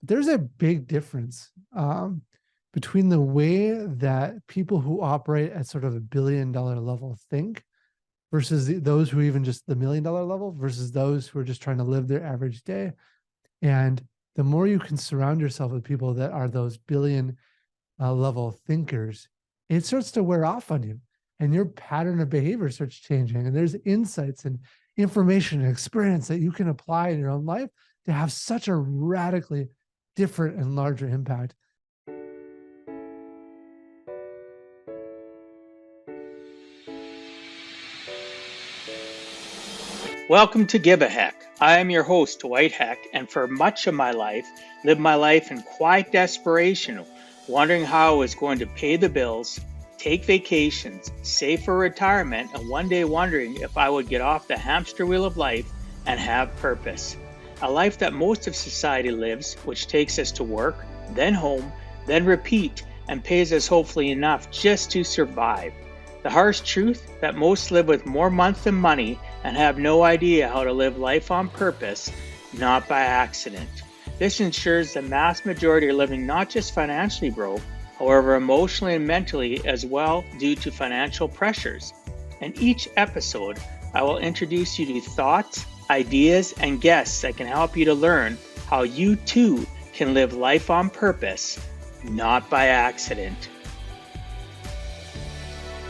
there's a big difference between the way that people who operate at sort of $1 billion level think versus those who are even just the $1 million level versus those who are just trying to live their average day. And the more you can surround yourself with people that are those billion level thinkers, it starts to wear off on you and your pattern of behavior starts changing. And there's insights and information and experience that you can apply in your own life to have such a radically different and larger impact. Welcome to Give a Heck. I am your host, Dwight Heck, and for much of my life, lived my life in quiet desperation, wondering how I was going to pay the bills, take vacations, save for retirement, and one day wondering if I would get off the hamster wheel of life and have purpose. A life that most of society lives, which takes us to work, then home, then repeat, and pays us hopefully enough just to survive. The harsh truth that most live with more month than money and have no idea how to live life on purpose, not by accident. This ensures the mass majority are living not just financially broke, however emotionally and mentally as well due to financial pressures. In each episode, I will introduce you to thoughts, ideas, and guests that can help you to learn how you too can live life on purpose, not by accident.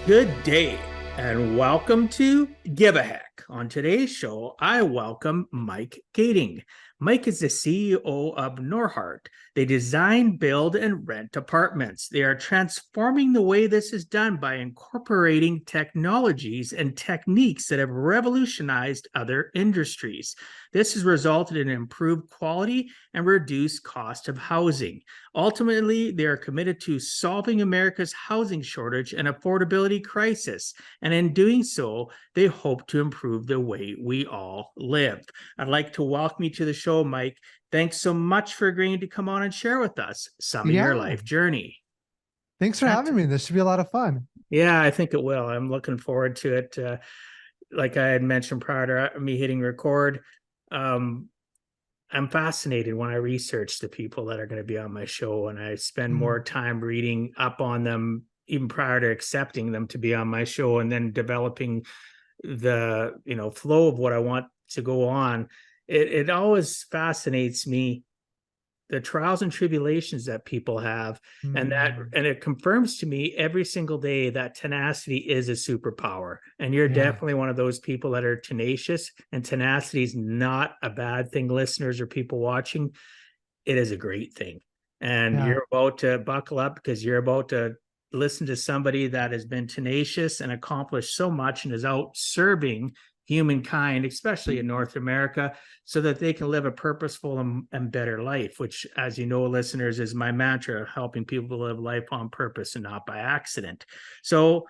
Good day and welcome to Give a Heck. On today's show, I welcome Mike Kaeding. Mike is the CEO of Norhart. They design, build, and rent apartments. They are transforming the way this is done by incorporating technologies and techniques that have revolutionized other industries. This has resulted in improved quality and reduced cost of housing. Ultimately, they are committed to solving America's housing shortage and affordability crisis. And in doing so, they hope to improve the way we all live. I'd like to welcome you to the show, Mike. Thanks so much for agreeing to come on and share with us some of your life journey. Thanks for having me. This should be a lot of fun. Yeah, I think it will. I'm looking forward to it. Like I had mentioned prior to me hitting record, I'm fascinated when I research the people that are going to be on my show, and I spend more time reading up on them even prior to accepting them to be on my show, and then developing the flow of what I want to go on. It always fascinates me, the trials and tribulations that people have, and it confirms to me every single day that tenacity is a superpower. And you're definitely one of those people that are tenacious, and tenacity is not a bad thing, listeners or people watching. It is a great thing. And you're about to buckle up because you're about to listen to somebody that has been tenacious and accomplished so much and is out serving humankind, especially in North America, so that they can live a purposeful and better life, which, as you know, listeners, is my mantra, helping people to live life on purpose and not by accident. So,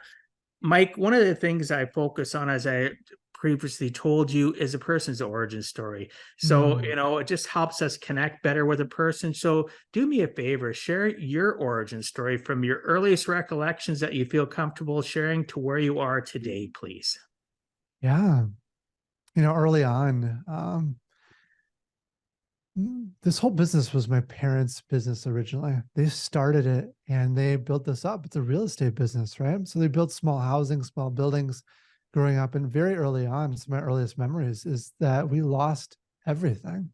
Mike, one of the things I focus on, as I previously told you, is a person's origin story. So, it just helps us connect better with a person. So do me a favor, share your origin story from your earliest recollections that you feel comfortable sharing to where you are today, please. Yeah. Early on, this whole business was my parents' business originally. They started it and they built this up. It's a real estate business, right? So they built small housing, small buildings growing up. And very early on, some of my earliest memories is that we lost everything.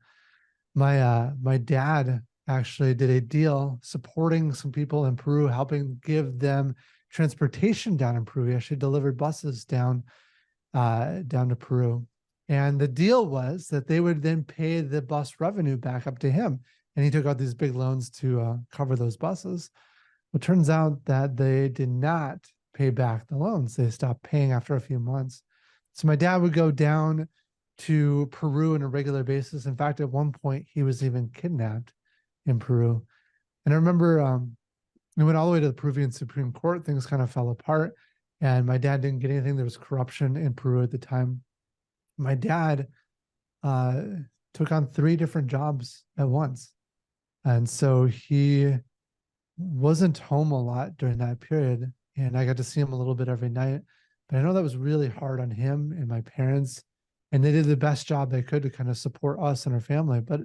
My dad actually did a deal supporting some people in Peru, helping give them transportation down in Peru. He actually delivered buses down to Peru. And the deal was that they would then pay the bus revenue back up to him. And he took out these big loans to cover those buses. Well, it turns out that they did not pay back the loans. They stopped paying after a few months. So my dad would go down to Peru on a regular basis. In fact, at one point, he was even kidnapped in Peru. And I remember it went all the way to the Peruvian Supreme Court. Things kind of fell apart. And my dad didn't get anything. There was corruption in Peru at the time. My dad took on 3 different jobs at once. And so he wasn't home a lot during that period. And I got to see him a little bit every night. But I know that was really hard on him and my parents. And they did the best job they could to kind of support us and our family. But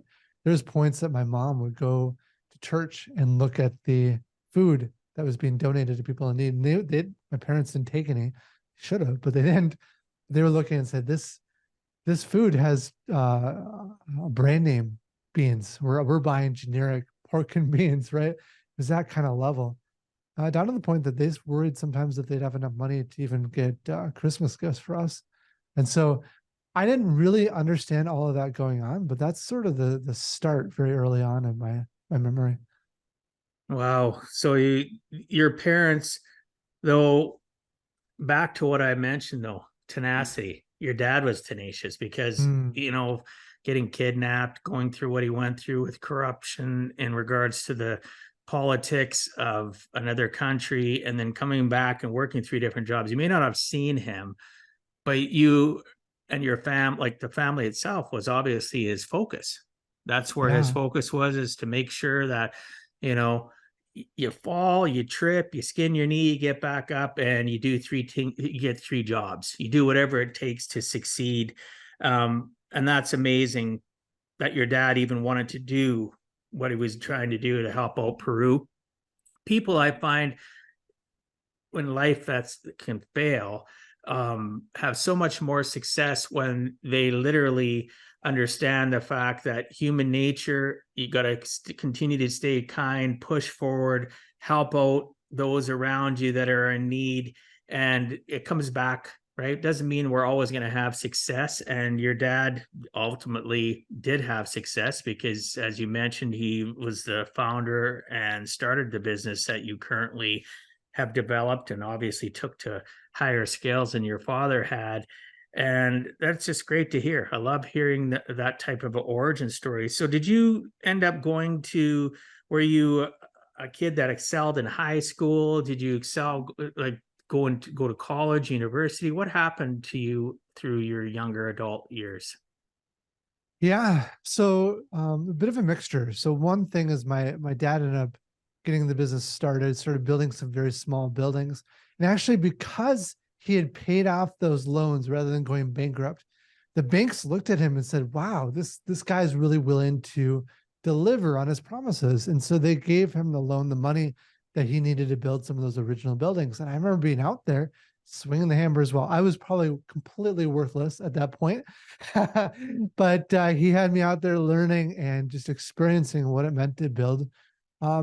there's points that my mom would go to church and look at the food that was being donated to people in need. And my parents didn't take any, should have, but they didn't. They were looking and said, this food has brand name beans. We're buying generic pork and beans, right? It was that kind of level. Down to the point that they worried sometimes that they'd have enough money to even get Christmas gifts for us. And so I didn't really understand all of that going on, but that's sort of the start very early on in my memory. Wow. So your parents, though, back to what I mentioned though, tenacity. Your dad was tenacious because, Mm, getting kidnapped, going through what he went through with corruption in regards to the politics of another country, and then coming back and working 3 different jobs. You may not have seen him, but you and your like the family itself was obviously his focus. That's where his yeah. focus was, is to make sure that, you know, you fall, you trip, you skin your knee, you get back up, and you do you get 3 jobs. You do whatever it takes to succeed. And that's amazing that your dad even wanted to do what he was trying to do to help out Peru. People I find when life that's can fail have so much more success when they literally understand the fact that human nature, you got to continue to stay kind, push forward, help out those around you that are in need, and it comes back, right? Doesn't mean we're always going to have success. And your dad ultimately did have success because, as you mentioned, he was the founder and started the business that you currently have developed and obviously took to higher scales than your father had. And that's just great to hear. I love hearing that type of an origin story. So did you end up going to, were you a kid that excelled in high school? Did you excel, like go to college, university? What happened to you through your younger adult years? Yeah. So a bit of a mixture. So one thing is my dad ended up getting the business started building some very small buildings. And actually, because he had paid off those loans rather than going bankrupt, the banks looked at him and said, wow, this guy's really willing to deliver on his promises. And so they gave him the loan, the money that he needed to build some of those original buildings. And I remember being out there swinging the hammer as well. I was probably completely worthless at that point, but he had me out there learning and just experiencing what it meant to build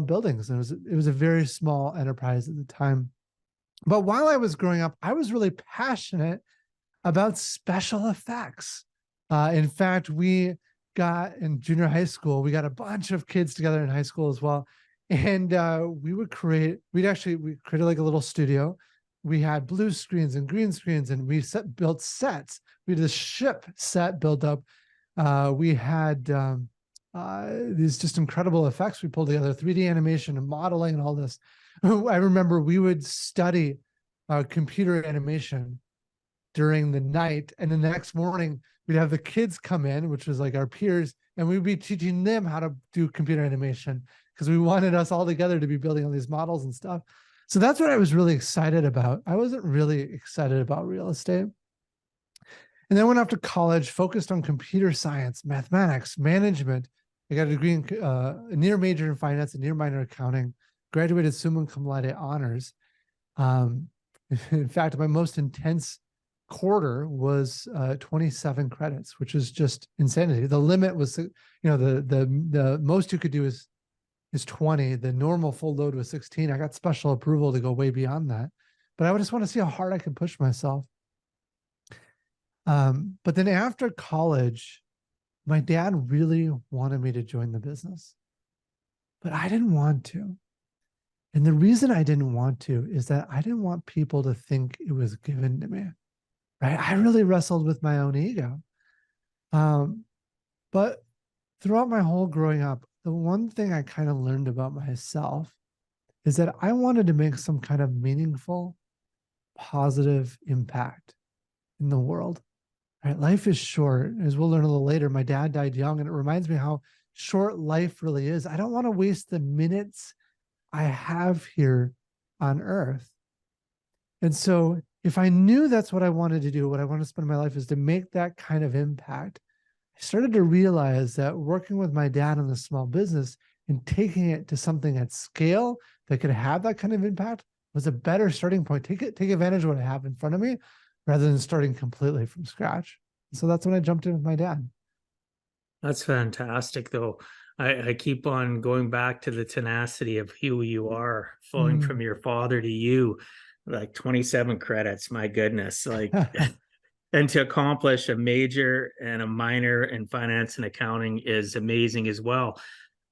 buildings. And it was a very small enterprise at the time. But while I was growing up, I was really passionate about special effects. In fact, we got in junior high school, we got a bunch of kids together in high school as well. And we created like a little studio. We had blue screens and green screens, and built sets. We had this ship set built up. We had these just incredible effects we pulled together, 3D animation and modeling and all this. I remember we would study computer animation during the night, and the next morning we'd have the kids come in, which was like our peers, and we'd be teaching them how to do computer animation because we wanted us all together to be building all these models and stuff. So that's what I was really excited about. I wasn't really excited about real estate. And then I went off to college, focused on computer science, mathematics, management. I got a degree in a near major in finance, a near minor accounting, graduated summa cum laude honors. Um, in fact, my most intense quarter was 27 credits, which is just insanity. The limit was, the most you could do is 20. The normal full load was 16. I got special approval to go way beyond that, but I would just want to see how hard I could push myself. But then after college, my dad really wanted me to join the business, but I didn't want to. And the reason I didn't want to is that I didn't want people to think it was given to me, right? I really wrestled with my own ego. But throughout my whole growing up, the one thing I kind of learned about myself is that I wanted to make some kind of meaningful, positive impact in the world. Right? Life is short. As we'll learn a little later, my dad died young, and it reminds me how short life really is. I don't want to waste the minutes I have here on earth. And so if I knew that's what I wanted to do, what I want to spend my life is to make that kind of impact, I started to realize that working with my dad on the small business and taking it to something at scale that could have that kind of impact was a better starting point. Take advantage of what I have in front of me rather than starting completely from scratch. So that's when I jumped in with my dad. That's fantastic, though. I keep on going back to the tenacity of who you are, flowing from Mm. your father to you, like 27 credits. My goodness. Like, and to accomplish a major and a minor in finance and accounting is amazing as well.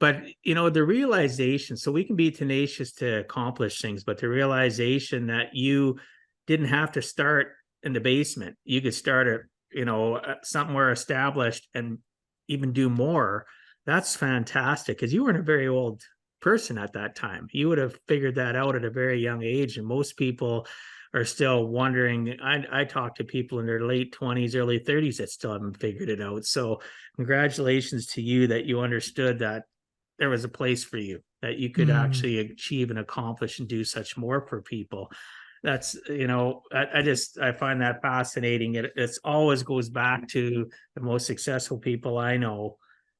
But, the realization, so we can be tenacious to accomplish things, but the realization that you didn't have to start in the basement, you could start at, somewhere established and even do more. That's fantastic, because you weren't a very old person at that time. You would have figured that out at a very young age. And most people are still wondering. I talk to people in their late 20s, early 30s that still haven't figured it out. So congratulations to you that you understood that there was a place for you, that you could Mm. actually achieve and accomplish and do such more for people. That's, I find that fascinating. It's always goes back to the most successful people I know.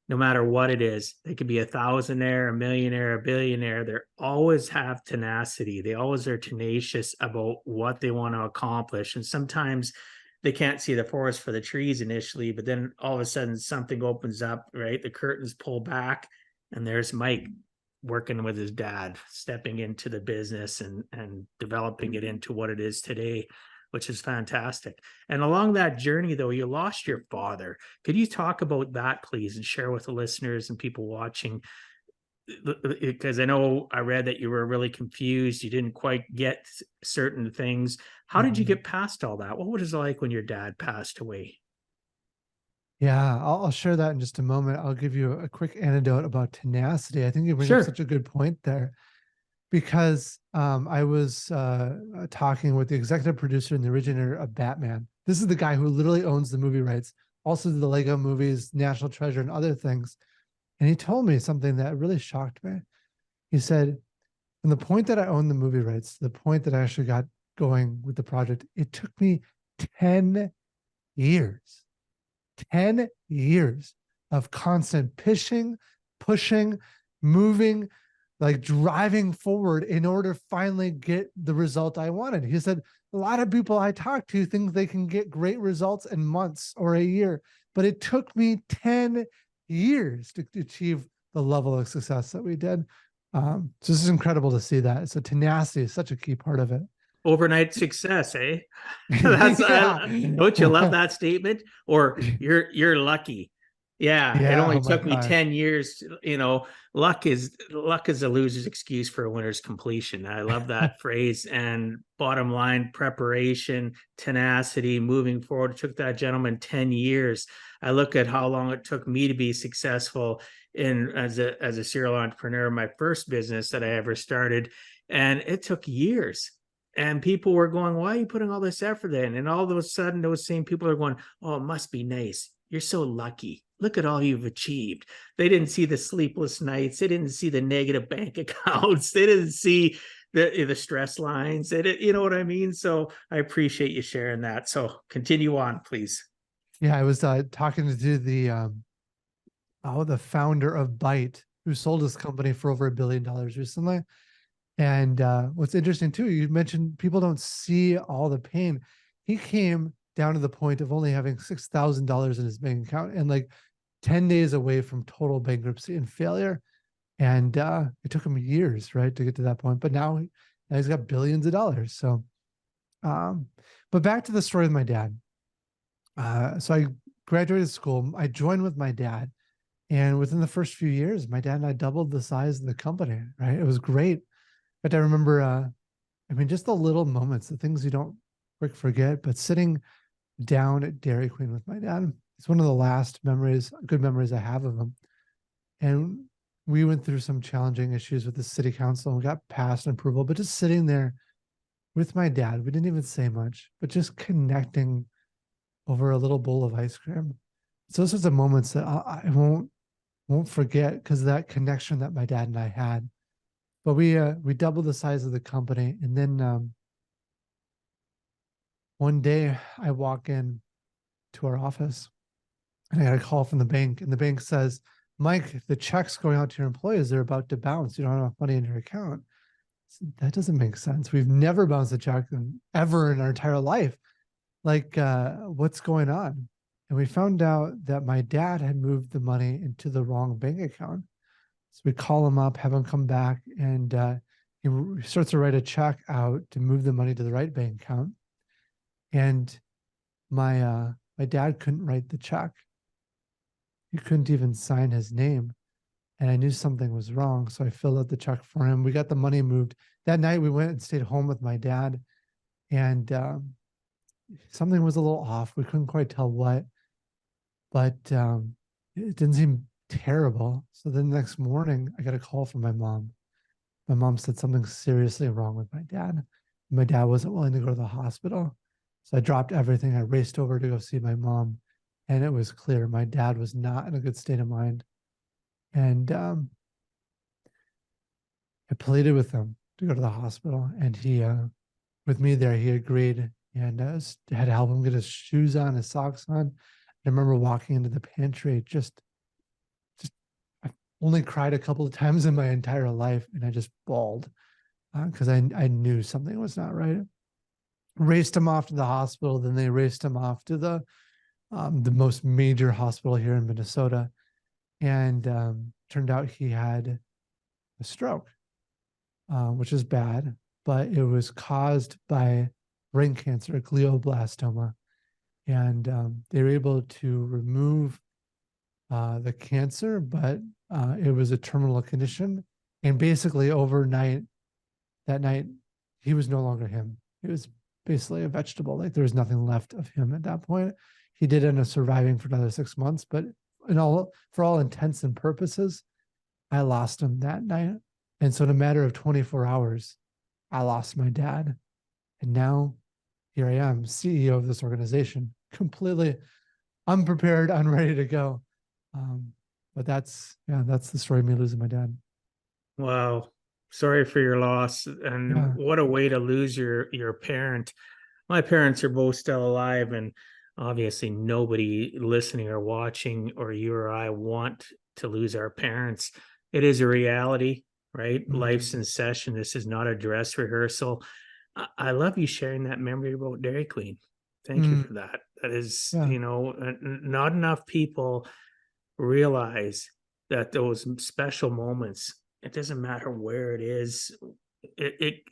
No matter what it is, they could be a thousandaire, a millionaire, a billionaire. They always have tenacity. They always are tenacious about what they want to accomplish. And sometimes they can't see the forest for the trees initially, but then all of a sudden something opens up, right? The curtains pull back, and there's Mike working with his dad, stepping into the business and developing it into what it is today, which is fantastic. And along that journey, though, you lost your father. Could you talk about that, please, and share with the listeners and people watching? Because I know I read that you were really confused. You didn't quite get certain things. How did you Mm. get past all that? What was it like when your dad passed away? Yeah, I'll share that in just a moment. I'll give you a quick anecdote about tenacity. I think you bring up such Sure. a good point there because I was talking with the executive producer and the originator of Batman. This is the guy who literally owns the movie rights, also the Lego movies, National Treasure, and other things. And he told me something that really shocked me. He said, from the point that I owned the movie rights to the point that I actually got going with the project, it took me 10 years 10 years of constant pushing, moving, like driving forward in order to finally get the result I wanted. He said, a lot of people I talk to think they can get great results in months or a year, but it took me 10 years to achieve the level of success that we did. So this is incredible to see that. So tenacity is such a key part of it. Overnight success, eh? That's Yeah. don't you love that statement? Or you're lucky. Yeah, it Yeah. only Oh my took me gosh. 10 years. Luck is a loser's excuse for a winner's completion. I love that phrase. And bottom line, preparation, tenacity, moving forward. It took that gentleman 10 years. I look at how long it took me to be successful in as a serial entrepreneur, my first business that I ever started, and it took years. And people were going, why are you putting all this effort in? And all of a sudden, those same people are going, oh, it must be nice. You're so lucky. Look at all you've achieved. They didn't see the sleepless nights. They didn't see the negative bank accounts. They didn't see the stress lines. They didn't, you know what I mean? So I appreciate you sharing that. So continue on, please. Yeah, I was talking to the founder of Byte, who sold his company for over $1 billion recently. And what's interesting too, you mentioned people don't see all the pain. He came down to the point of only having $6,000 in his bank account and like 10 days away from total bankruptcy and failure. And it took him years, right, to get to that point. But now he's got billions of dollars. So, um, but back to the story with my dad. So I graduated school. I joined with my dad. And within the first few years, my dad and I doubled the size of the company, right? It was great. But I remember, just the little moments, the things you don't quick forget, but sitting down at Dairy Queen with my dad, it's one of the last good memories I have of him. And we went through some challenging issues with the city council and got passed an approval, but just sitting there with my dad, we didn't even say much, but just connecting over a little bowl of ice cream. So those sorts of moments that I won't forget because of that connection that my dad and I had. But we doubled the size of the company, and then one day I walk in to our office, And I got a call from the bank, and the bank says, Mike, the check's going out to your employees. They're about to bounce. You don't have enough money in your account. That doesn't make sense. We've never bounced a check ever in our entire life. Like, what's going on? And we found out that my dad had moved the money into the wrong bank account. So we call him up, have him come back, and he starts to write a check out to move the money to the right bank account. And my dad couldn't write the check. He couldn't even sign his name. And I knew something was wrong. So I filled out the check for him. We got the money moved. That night, we went and stayed home with my dad. And something was a little off. We couldn't quite tell what, but it didn't seem terrible. So then the next morning, I got a call from my mom. My mom said something seriously wrong with my dad. My dad wasn't willing to go to the hospital. So I dropped everything. I raced over to go see my mom. And it was clear my dad was not in a good state of mind. And I pleaded with him to go to the hospital. And he, with me there, he agreed, and had to help him get his shoes on, his socks on. I remember walking into the pantry, just I only cried a couple of times in my entire life, and I just bawled because I knew something was not right. Raced him off to the hospital. Then they raced him off to the most major hospital here in Minnesota, and turned out he had a stroke, which is bad, but it was caused by brain cancer, glioblastoma. And they were able to remove the cancer, but it was a terminal condition. And basically overnight, that night, he was no longer him. It was basically a vegetable. Like there was nothing left of him at that point. He did end up surviving for another 6 months, but for all intents and purposes, I lost him that night. And so in a matter of 24 hours, I lost my dad. And now here I am, CEO of this organization, completely unprepared, unready to go. But that's the story of me losing my dad. Wow. Sorry for your loss. And Yeah. what a way to lose your parent. My parents are both still alive, and obviously nobody listening or watching, or you or I, want to lose our parents. It is a reality, right? Life's in session. This is not a dress rehearsal. I love you sharing that memory about Dairy Queen. Thank you for that. That is, Yeah. not enough people realize that those special moments, it doesn't matter where it is, it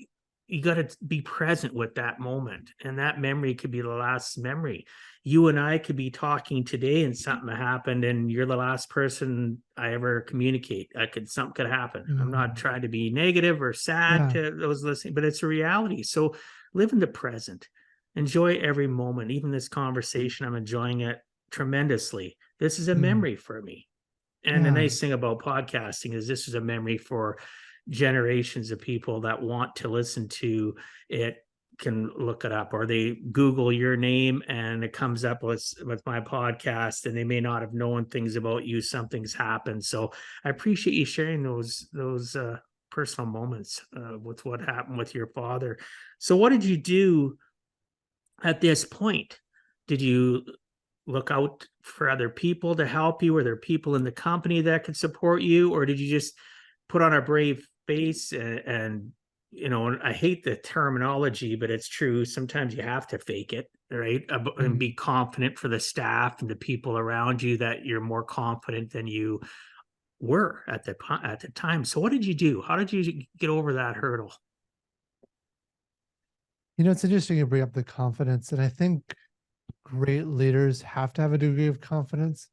you got to be present with that moment, and that memory could be the last memory. You and I could be talking today and something happened, and you're the last person I ever communicate. Something could happen. I'm not trying to be negative or sad to those listening, but it's a reality. So live in the present, enjoy every moment. Even this conversation, I'm enjoying it tremendously. This is a memory for me. And the nice thing about podcasting is this is a memory for generations of people that want to listen to it, can look it up, or they Google your name and it comes up with my podcast, and they may not have known things about you. Something's happened. So I appreciate you sharing those personal moments with what happened with your father. So what did you do at this point? Did you look out for other people to help you? Were there people in the company that could support you, or did you just put on a brave face and I hate the terminology, but it's true. Sometimes you have to fake it, right? And be confident for the staff and the people around you that you're more confident than you were at the time. So what did you do? How did you get over that hurdle? It's interesting you bring up the confidence, and I think great leaders have to have a degree of confidence.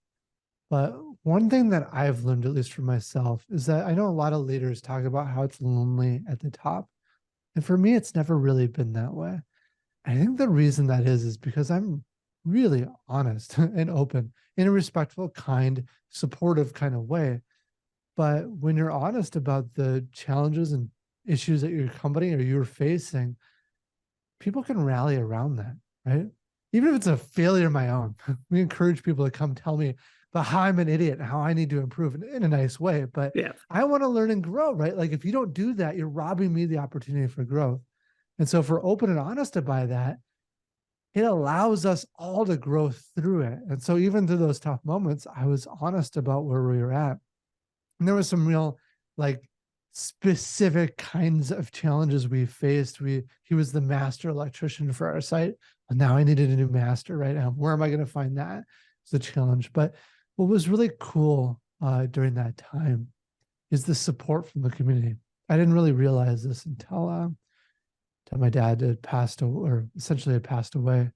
But one thing that I've learned, at least for myself, is that I know a lot of leaders talk about how it's lonely at the top. And for me, it's never really been that way. I think the reason that is because I'm really honest and open in a respectful, kind, supportive kind of way. But when you're honest about the challenges and issues that your company or you're facing, people can rally around that, right? Even if it's a failure of my own, we encourage people to come tell me about how I'm an idiot and how I need to improve in a nice way. But I want to learn and grow, right? Like if you don't do that, you're robbing me the opportunity for growth. And so if we're open and honest about that, it allows us all to grow through it. And so even through those tough moments, I was honest about where we were at. And there was some real like specific kinds of challenges we faced. He was the master electrician for our site. And now I needed a new master, right? Where am I going to find that? It's a challenge. But what was really cool during that time is the support from the community. I didn't really realize this until my dad had passed, or essentially had passed away,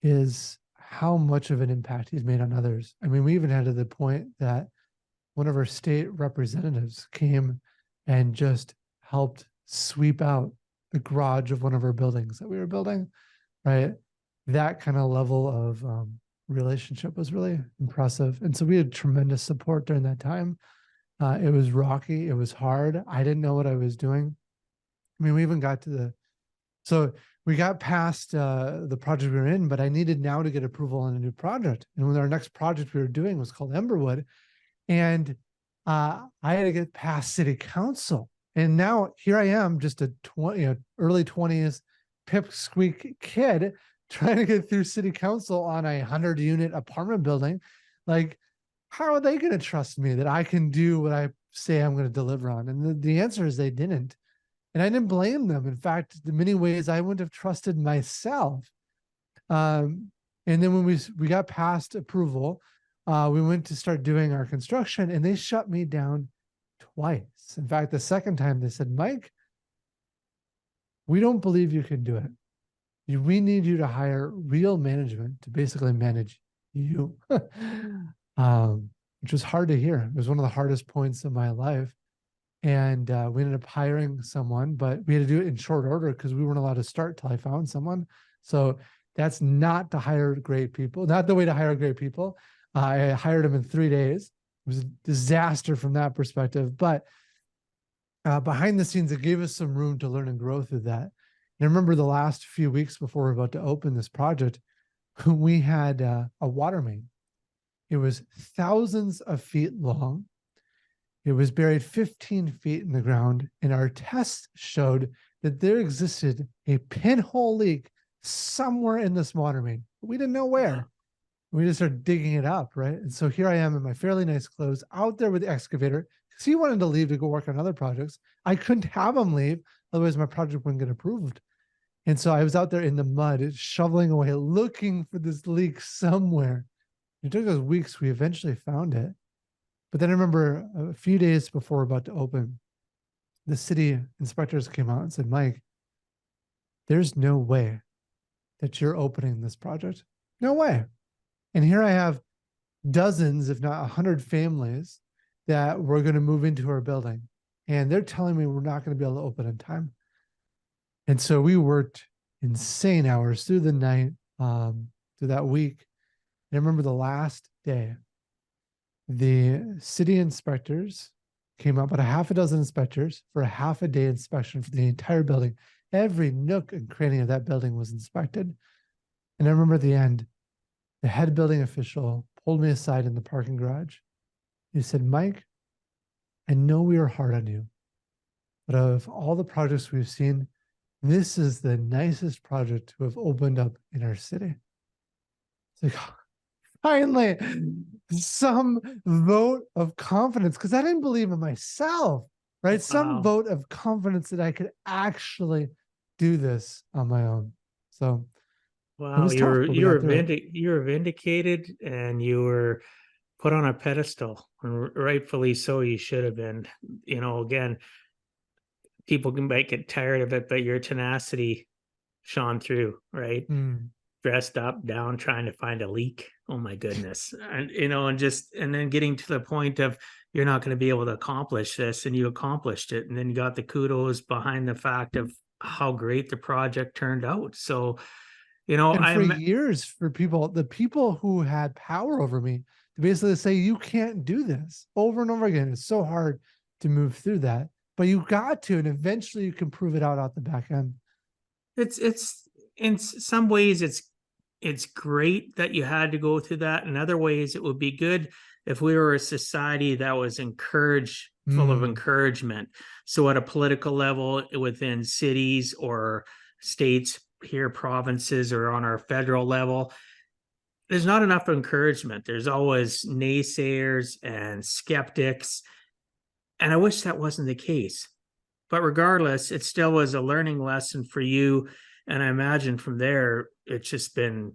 is how much of an impact he's made on others. I mean, we even had to the point that one of our state representatives came and just helped sweep out the garage of one of our buildings that we were building, right? That kind of level of relationship was really impressive. And so we had tremendous support during that time. It was rocky. It was hard. I didn't know what I was doing. I mean, we even got to so we got past the project we were in, but I needed now to get approval on a new project. And when our next project we were doing was called Emberwood, and I had to get past city council. And now here I am, just a early 20s pipsqueak kid trying to get through city council on a 100-unit apartment building. Like, how are they going to trust me that I can do what I say I'm going to deliver on? And the answer is they didn't. And I didn't blame them. In fact, in many ways, I wouldn't have trusted myself. And then when we got past approval, we went to start doing our construction, and they shut me down twice. In fact, the second time they said, Mike, we don't believe you can do it. We need you to hire real management to basically manage you, which was hard to hear. It was one of the hardest points of my life. And we ended up hiring someone, but we had to do it in short order because we weren't allowed to start till I found someone. So that's not to hire great people, not the way to hire great people. I hired him in 3 days. It was a disaster from that perspective, but behind the scenes, it gave us some room to learn and grow through that. And I remember the last few weeks before we were about to open this project, we had a water main. It was thousands of feet long. It was buried 15 feet in the ground, and our tests showed that there existed a pinhole leak somewhere in this water main. We didn't know where. We just started digging it up, right? And so here I am in my fairly nice clothes out there with the excavator, because he wanted to leave to go work on other projects. I couldn't have him leave, otherwise my project wouldn't get approved. And so I was out there in the mud, shoveling away, looking for this leak somewhere. It took us weeks. We eventually found it. But then I remember a few days before we're about to open, the city inspectors came out and said, Mike, there's no way that you're opening this project. No way. And here I have dozens, if not 100 families that we're going to move into our building. And they're telling me we're not going to be able to open in time. And so we worked insane hours through the night, through that week. And I remember the last day, the city inspectors came up, but a half a dozen inspectors for a half a day inspection for the entire building. Every nook and cranny of that building was inspected. And I remember at the end, the head building official pulled me aside in the parking garage. He said, Mike, I know we are hard on you, but of all the projects we've seen, this is the nicest project to have opened up in our city. It's like, finally, some vote of confidence, because I didn't believe in myself, right? Wow. Some vote of confidence that I could actually do this on my own. So, wow, you were vindicated, and you were put on a pedestal, and rightfully so. You should have been. You know, again, people might get tired of it, but your tenacity shone through, right? Dressed up, down, trying to find a leak. Oh my goodness. And, you know, and then getting to the point of you're not going to be able to accomplish this, and you accomplished it. And then you got the kudos behind the fact of how great the project turned out. So, you know, and for years, for the people who had power over me to basically say, you can't do this over and over again. It's so hard to move through that, but you got to, and eventually you can prove it out the back end. It's in some ways it's great that you had to go through that. In other ways, it would be good if we were a society that was full of encouragement. So at a political level, within cities or states, here provinces or on our federal level, there's not enough encouragement. There's always naysayers and skeptics. And I wish that wasn't the case. But regardless, it still was a learning lesson for you. And I imagine from there, it's just been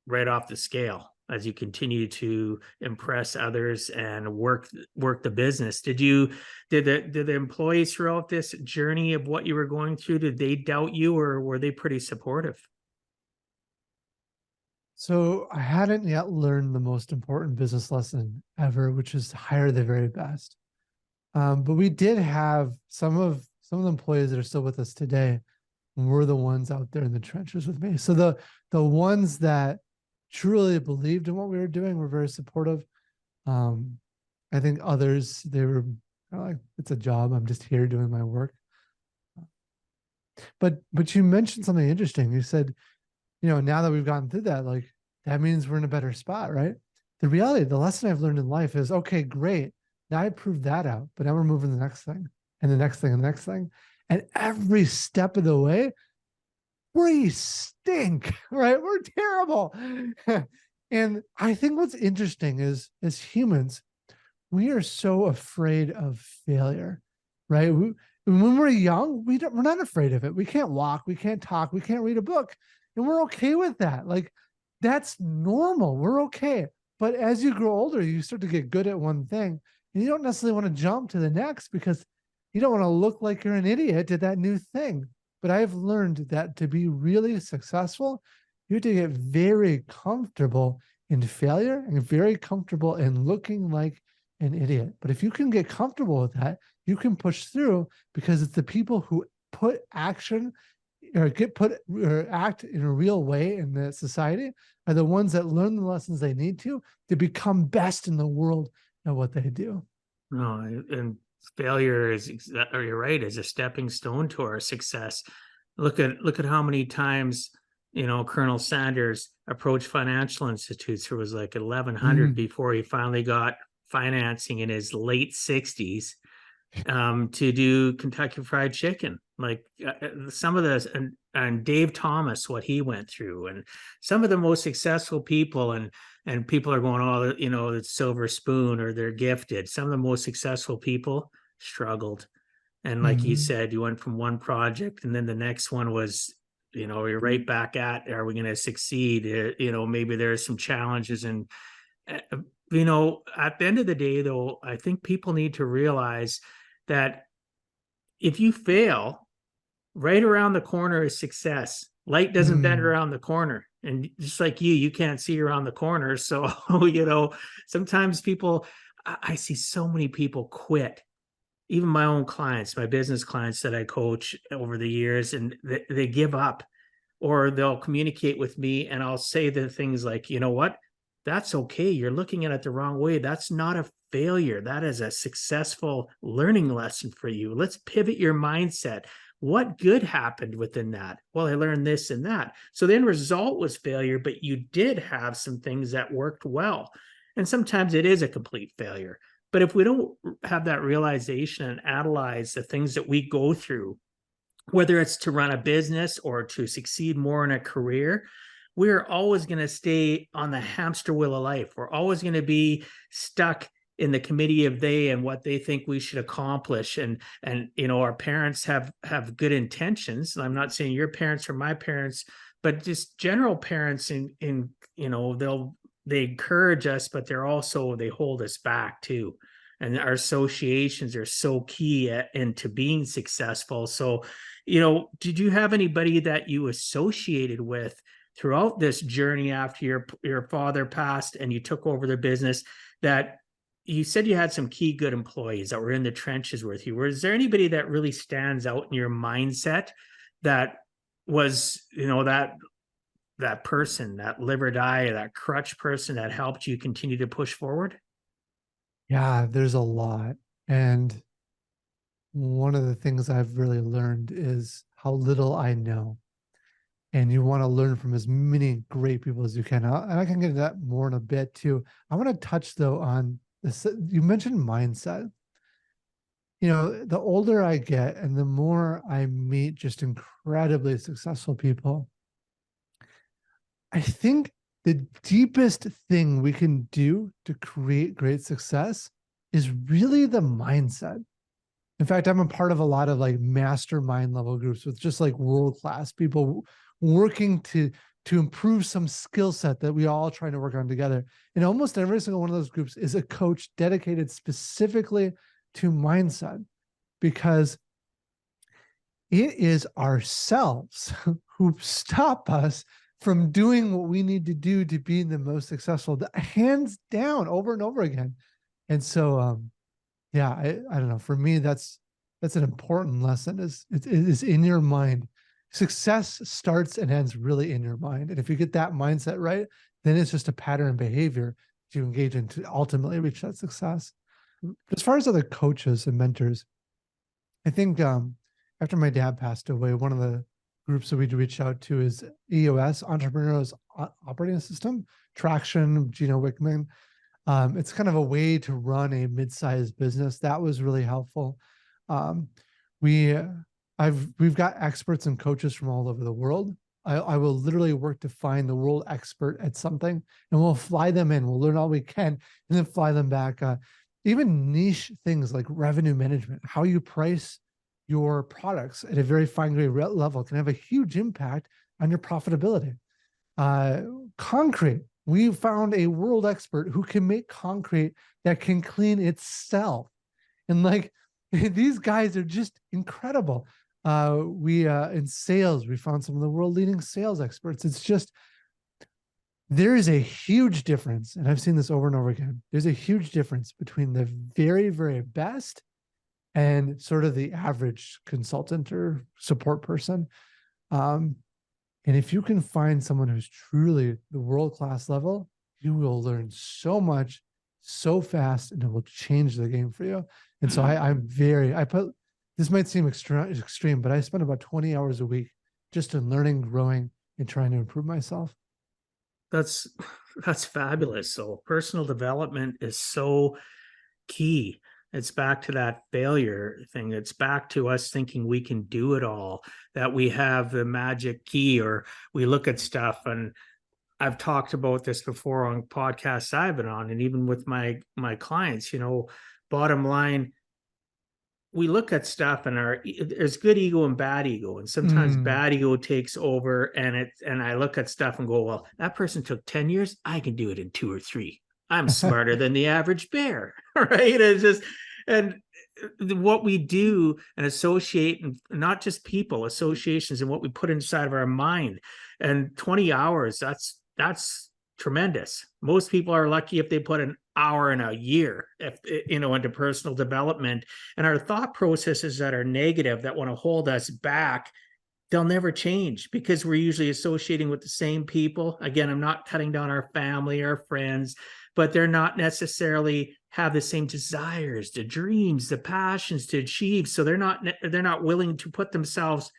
right off the scale as you continue to impress others and work the business. Did the employees throughout this journey of what you were going through, did they doubt you, or were they pretty supportive? So I hadn't yet learned the most important business lesson ever, which is to hire the very best. But we did have some of the employees that are still with us today were the ones out there in the trenches with me. So the ones that truly believed in what we were doing were very supportive. Um, I think others, they were like, it's a job. I'm just here doing my work. But you mentioned something interesting. You said, now that we've gotten through that, like that means we're in a better spot, right? The reality, the lesson I've learned in life is, okay, great. Now I proved that out, but now we're moving to the next thing and the next thing and the next thing. And every step of the way, we stink, right? We're terrible. And I think what's interesting is as humans, we are so afraid of failure, right? When we're young, we're not afraid of it. We can't walk, we can't talk, we can't read a book, and we're okay with that. Like that's normal. We're okay. But as you grow older, you start to get good at one thing, and you don't necessarily want to jump to the next because you don't want to look like you're an idiot at that new thing. But I've learned that to be really successful, you have to get very comfortable in failure and very comfortable in looking like an idiot. But if you can get comfortable with that, you can push through because it's the people who put action or get put or act in a real way in the society are the ones that learn the lessons they need to become best in the world at what they do. No, and failure is, or you're right, is a stepping stone to our success. Look at how many times, Colonel Sanders approached financial institutes. There was like 1,100 Mm. before he finally got financing in his late 60s to do Kentucky Fried Chicken. Like some of this, and Dave Thomas, what he went through, and some of the most successful people, and people are going, oh, it's silver spoon or they're gifted. Some of the most successful people struggled, and like you Mm. said, you went from one project, and then the next one was, you're right back at, are we going to succeed? Maybe there's some challenges, and uh, at the end of the day, though, I think people need to realize that if you fail, right around the corner is success. Light doesn't bend Mm. around the corner. And just like you can't see around the corner. So, sometimes people, I see so many people quit, even my own clients, my business clients that I coach over the years, and they give up, or they'll communicate with me and I'll say the things like, you know what? That's okay. You're looking at it the wrong way. That's not a failure. That is a successful learning lesson for you. Let's pivot your mindset. What good happened within that? Well, I learned this and that. So the end result was failure, but you did have some things that worked well. And sometimes it is a complete failure. But if we don't have that realization and analyze the things that we go through, whether it's to run a business or to succeed more in a career, we're always going to stay on the hamster wheel of life. We're always going to be stuck in the committee of they and what they think we should accomplish. And our parents have good intentions. I'm not saying your parents or my parents, but just general parents in they encourage us, but they hold us back too. And our associations are so key into being successful. So, did you have anybody that you associated with throughout this journey after your father passed and you took over the business, that you said you had some key good employees that were in the trenches with you? Was there anybody that really stands out in your mindset that was, that person, that live or die, or that crutch person that helped you continue to push forward? Yeah, there's a lot. And one of the things I've really learned is how little I know. And you want to learn from as many great people as you can. And I can get into that more in a bit too. I want to touch though on this. You mentioned mindset. the older I get and the more I meet just incredibly successful people, I think the deepest thing we can do to create great success is really the mindset. In fact, I'm a part of a lot of like mastermind level groups with just like world class people working to improve some skill set that we all trying to work on together. And almost every single one of those groups is a coach dedicated specifically to mindset, because it is ourselves who stop us from doing what we need to do to be the most successful, hands down, over and over again. And so, yeah, I don't know. For me, that's an important lesson. It is in your mind. Success starts and ends really in your mind. And if you get that mindset right, then it's just a pattern behavior to engage in to ultimately reach that success. As far as other coaches and mentors, I think after my dad passed away, one of the groups that we'd reach out to is EOS, Entrepreneur's Operating System, Traction, Gino Wickman. It's kind of a way to run a mid-sized business. That was really helpful. Um, we, we've got experts and coaches from all over the world. I will literally work to find the world expert at something, and we'll fly them in. We'll learn all we can, and then fly them back. Even niche things like revenue management, how you price your products at a very fine grained level can have a huge impact on your profitability. Concrete, we found a world expert who can make concrete that can clean itself. And like, these guys are just incredible. We in sales, we found some of the world leading sales experts. It's just, there is a huge difference, and I've seen this over and over again. There's a huge difference between the very, very best and sort of the average consultant or support person. And if you can find someone who's truly the world-class level, you will learn so much so fast, and it will change the game for you. And so this might seem extreme, but I spend about 20 hours a week just in learning, growing, and trying to improve myself. That's fabulous. So personal development is so key. It's back to that failure thing. It's back to us thinking we can do it all, that we have the magic key, or we look at stuff. And I've talked about this before on podcasts I've been on, and even with my clients, bottom line, we look at stuff and there's good ego and bad ego, and sometimes bad ego takes over, and I look at stuff and go, well, that person took 10 years, I can do it in 2 or 3. I'm smarter than the average bear. Right? It's just, and what we do and associate, and not just people, associations, and what we put inside of our mind. And 20 hours, that's tremendous. Most people are lucky if they put an hour in a year, into personal development. And our thought processes that are negative, that want to hold us back, they'll never change, because we're usually associating with the same people. Again, I'm not cutting down our family, our friends, but they're not necessarily have the same desires, the dreams, the passions to achieve. So they're not willing to put themselves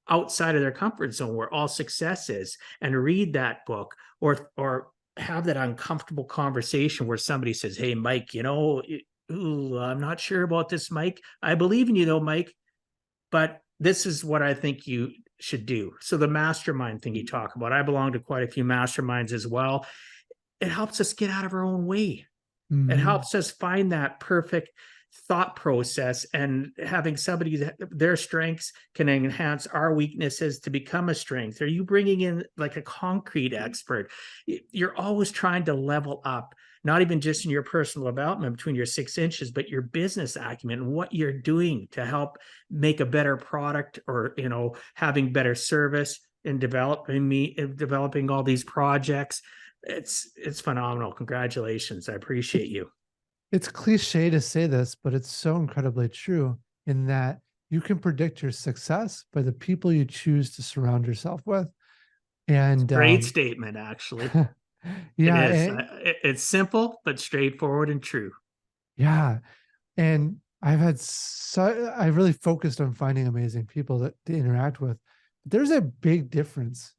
outside of their comfort zone, where all success is, and read that book, or have that uncomfortable conversation where somebody says, hey, Mike, I'm not sure about this, Mike. I believe in you though, Mike, but this is what I think you should do. So the mastermind thing you talk about, I belong to quite a few masterminds as well. It helps us get out of our own way. It helps us find that perfect thought process, and having somebody that their strengths can enhance our weaknesses to become a strength. Are you bringing in like a concrete expert? You're always trying to level up, not even just in your personal development between your 6 inches, but your business acumen and what you're doing to help make a better product, or having better service, and developing all these projects. It's phenomenal. Congratulations. I appreciate you. It's cliche to say this, but it's so incredibly true, in that you can predict your success by the people you choose to surround yourself with. And great statement, actually. Yeah, it is. It's simple but straightforward and true. Yeah, and I really focused on finding amazing people to interact with. But there's a big difference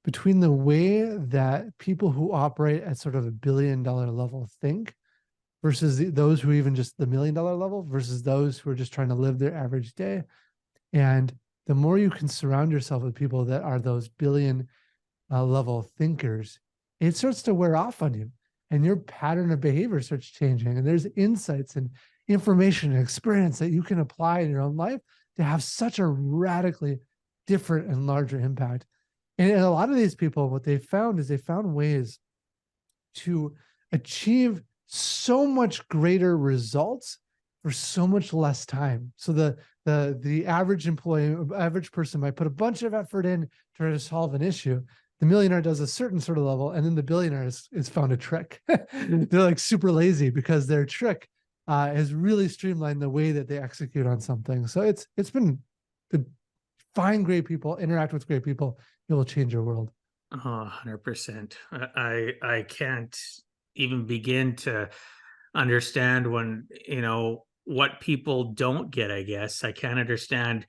between the way that people who operate at sort of $1 billion level think, versus those who are even just the $1 million level versus those who are just trying to live their average day. And the more you can surround yourself with people that are those billion level thinkers, it starts to wear off on you and your pattern of behavior starts changing. And there's insights and information and experience that you can apply in your own life to have such a radically different and larger impact. And a lot of these people, what they found is they found ways to achieve so much greater results for so much less time. So the average employee, average person might put a bunch of effort in to try to solve an issue. The millionaire does a certain sort of level, and then the billionaire is found a trick. They're like super lazy because their trick has really streamlined the way that they execute on something. So it's been to find great people, interact with great people, it will change your world. Oh, 100%. I can't even begin to understand when, what people don't get, I guess. I can't understand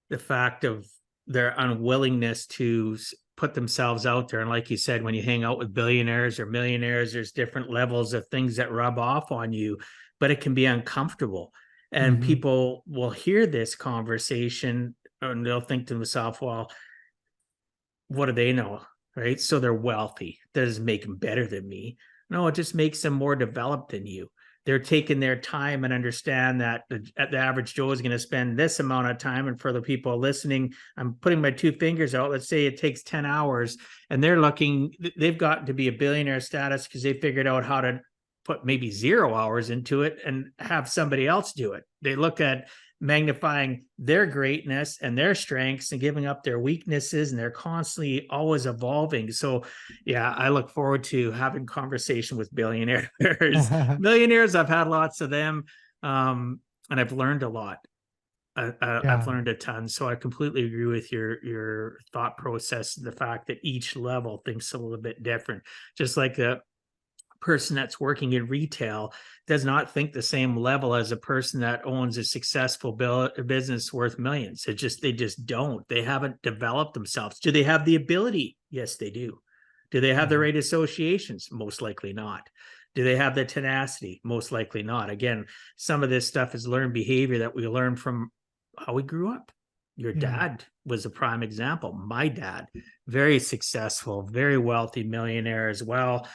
the fact of their unwillingness to put themselves out there. And like you said, when you hang out with billionaires or millionaires, there's different levels of things that rub off on you, but it can be uncomfortable. And people will hear this conversation and they'll think to themselves, well, what do they know? Right. So they're wealthy. That doesn't make them better than me. No, it just makes them more developed than you. They're taking their time and understand that the average Joe is going to spend this amount of time. And for the people listening, I'm putting my two fingers out. Let's say it takes 10 hours and they've gotten to be a billionaire status because they figured out how to put maybe 0 hours into it and have somebody else do it. They look at magnifying their greatness and their strengths and giving up their weaknesses, and they're constantly always evolving. So yeah, I look forward to having conversation with billionaires. Millionaires, I've had lots of them, and I've learned a lot. I've learned a ton. So I completely agree with your thought process, the fact that each level thinks a little bit different. Just like a person that's working in retail does not think the same level as a person that owns a successful business worth millions. They just don't. They haven't developed themselves. Do they have the ability? Yes, they do. Do they have the right associations? Most likely not. Do they have the tenacity? Most likely not. Again, some of this stuff is learned behavior that we learn from how we grew up. Your dad was a prime example. My dad, very successful, very wealthy millionaire as well.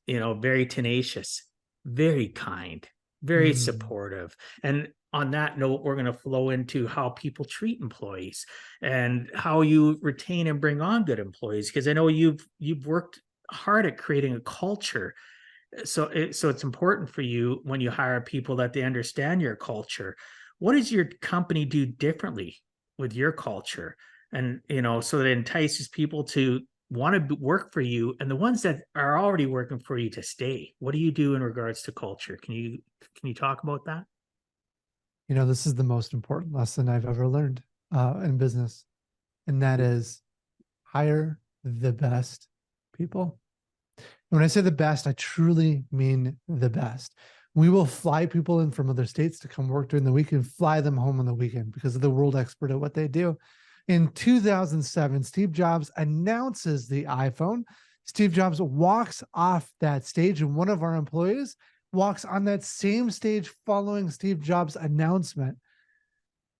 Very tenacious, very kind, very supportive. And on that note, we're going to flow into how people treat employees and how you retain and bring on good employees. Because I know you've worked hard at creating a culture. So it's important for you when you hire people that they understand your culture. What does your company do differently with your culture? And, so that it entices people to want to work for you, and the ones that are already working for you to stay. What do you do in regards to culture? Can you talk about that? This is the most important lesson I've ever learned in business, and that is hire the best people. And when I say the best, I truly mean the best. We will fly people in from other states to come work during the week and fly them home on the weekend because of the world expert at what they do. In 2007, Steve Jobs announces the iPhone. Steve Jobs walks off that stage, and one of our employees walks on that same stage following Steve Jobs' announcement.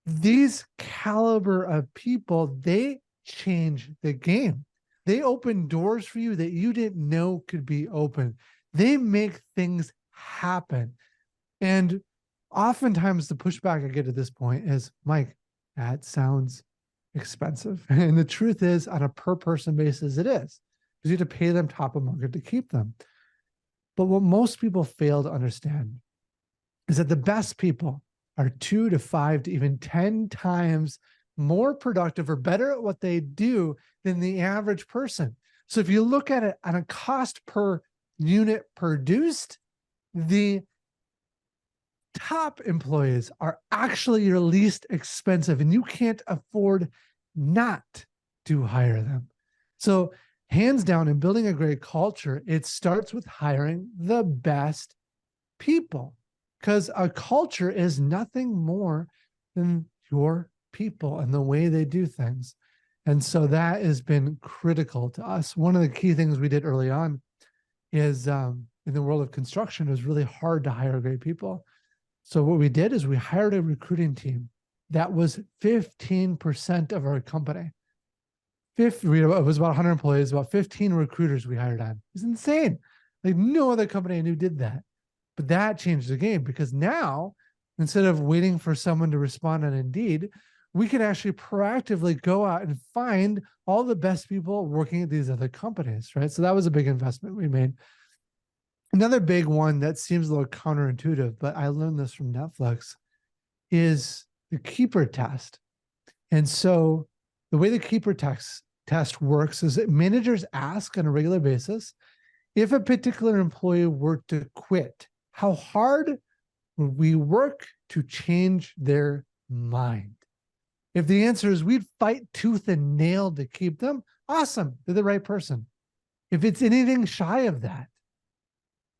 These caliber of people, they change the game. They open doors for you that you didn't know could be open. They make things happen. And oftentimes the pushback I get at this point is, Mike, that sounds expensive. And the truth is, on a per person basis, it is, because you have to pay them top of market to keep them. But what most people fail to understand is that the best people are 2 to 5 to even 10 times more productive or better at what they do than the average person. So if you look at it on a cost per unit produced, the top employees are actually your least expensive, and you can't afford not to hire them. So hands down, in building a great culture, it starts with hiring the best people, because a culture is nothing more than your people and the way they do things. And so that has been critical to us. One of the key things we did early on is in the world of construction, it was really hard to hire great people. So what we did is we hired a recruiting team that was 15% of our company. It was about 100 employees, about 15 recruiters we hired on. It was insane. Like no other company I knew did that. But that changed the game because now, instead of waiting for someone to respond on Indeed, we can actually proactively go out and find all the best people working at these other companies, right? So that was a big investment we made. Another big one that seems a little counterintuitive, but I learned this from Netflix, is the keeper test. And so the way the keeper test works is that managers ask on a regular basis, if a particular employee were to quit, how hard would we work to change their mind? If the answer is we'd fight tooth and nail to keep them, awesome, they're the right person. If it's anything shy of that,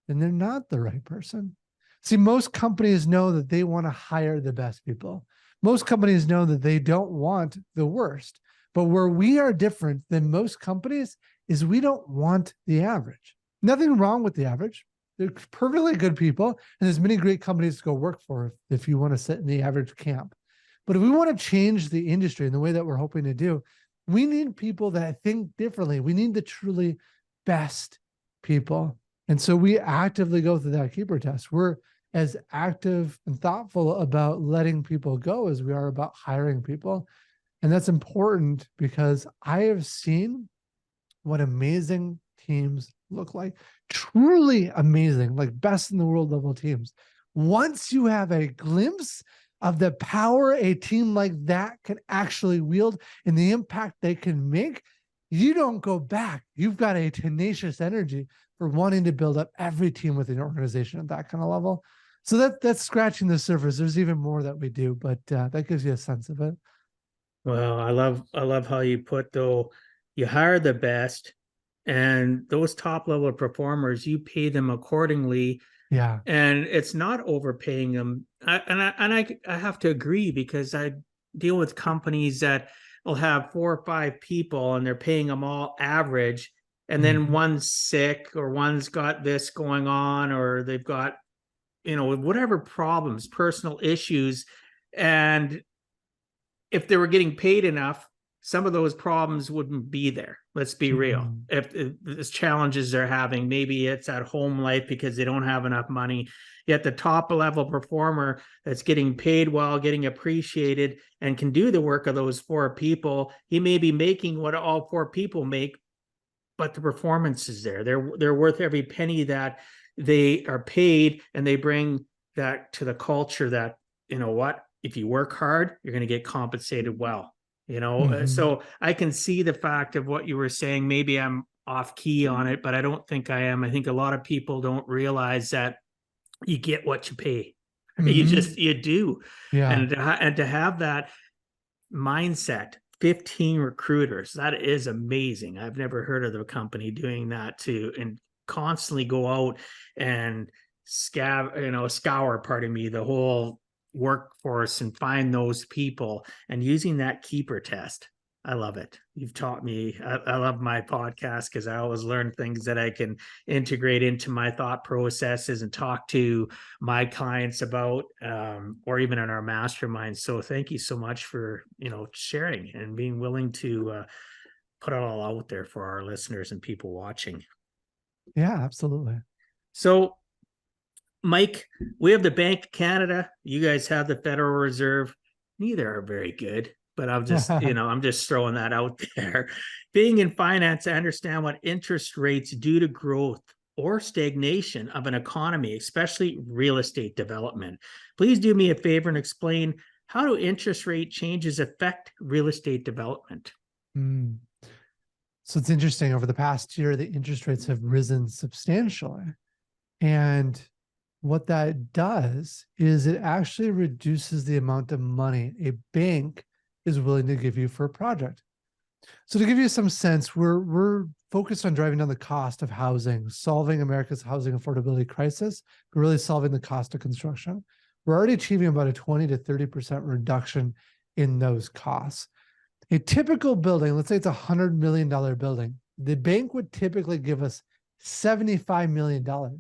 then they're not the right person. See, most companies know that they want to hire the best people. Most companies know that they don't want the worst. But where we are different than most companies is we don't want the average. Nothing wrong with the average. They're perfectly good people, and there's many great companies to go work for if you want to sit in the average camp. But if we want to change the industry in the way that we're hoping to do, we need people that think differently. We need the truly best people. And so we actively go through that keeper test. We're as active and thoughtful about letting people go as we are about hiring people. And that's important because I have seen what amazing teams look like. Truly amazing, like best in the world level teams. Once you have a glimpse of the power a team like that can actually wield and the impact they can make, you don't go back. You've got a tenacious energy for wanting to build up every team within your organization at that kind of level. So that's scratching the surface. There's even more that we do, but that gives you a sense of it. Well, I love how you put, though, you hire the best, and those top level performers, you pay them accordingly. Yeah. And it's not overpaying them. I have to agree, because I deal with companies that will have 4 or 5 people and they're paying them all average, and then one's sick or one's got this going on, or they've got, whatever problems, personal issues. And if they were getting paid enough, some of those problems wouldn't be there. Let's be real. If the challenges they're having, maybe it's at home life because they don't have enough money. Yet the top level performer that's getting paid well, getting appreciated, and can do the work of those 4 people, he may be making what all 4 people make, but the performance is there. They're worth every penny that they are paid, and they bring that to the culture that, if you work hard, you're going to get compensated well. So I can see the fact of what you were saying. Maybe I'm off key on it, but I don't think I am. I think a lot of people don't realize that you get what you pay. You do. Yeah. And to have that mindset, 15 recruiters, that is amazing. I've never heard of the company doing that too, and constantly go out and scour, the whole workforce and find those people, and using that keeper test. I love it. You've taught me. I love my podcast because I always learn things that I can integrate into my thought processes and talk to my clients about, or even in our mastermind. So thank you so much for, sharing and being willing to put it all out there for our listeners and people watching. Yeah, absolutely. So, Mike, we have the Bank of Canada. You guys have the Federal Reserve. Neither are very good, but I'm just, I'm just throwing that out there. Being in finance, I understand what interest rates do to growth or stagnation of an economy, especially real estate development. Please do me a favor and explain, how do interest rate changes affect real estate development? So it's interesting. Over the past year, the interest rates have risen substantially. And what that does is it actually reduces the amount of money a bank is willing to give you for a project. So to give you some sense, we're focused on driving down the cost of housing, solving America's housing affordability crisis, but really solving the cost of construction. We're already achieving about a 20 to 30% reduction in those costs. A typical building, let's say it's a $100 million building, the bank would typically give us $75 million. Well,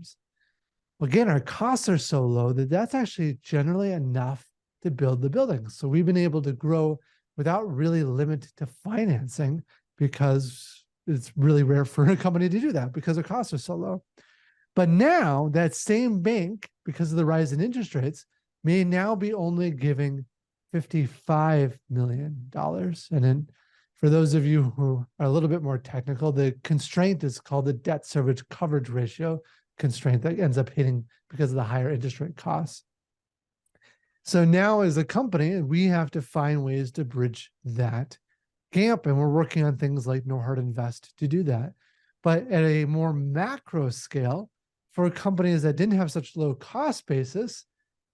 again, our costs are so low that that's actually generally enough to build the building. So we've been able to grow without really limit to financing, because it's really rare for a company to do that because their costs are so low. But now that same bank, because of the rise in interest rates, may now be only giving $55 million. And then for those of you who are a little bit more technical, the constraint is called the debt service coverage ratio constraint that ends up hitting because of the higher interest rate costs. So now as a company, we have to find ways to bridge that gap. And we're working on things like Norhart Invest to do that. But at a more macro scale, for companies that didn't have such low cost basis,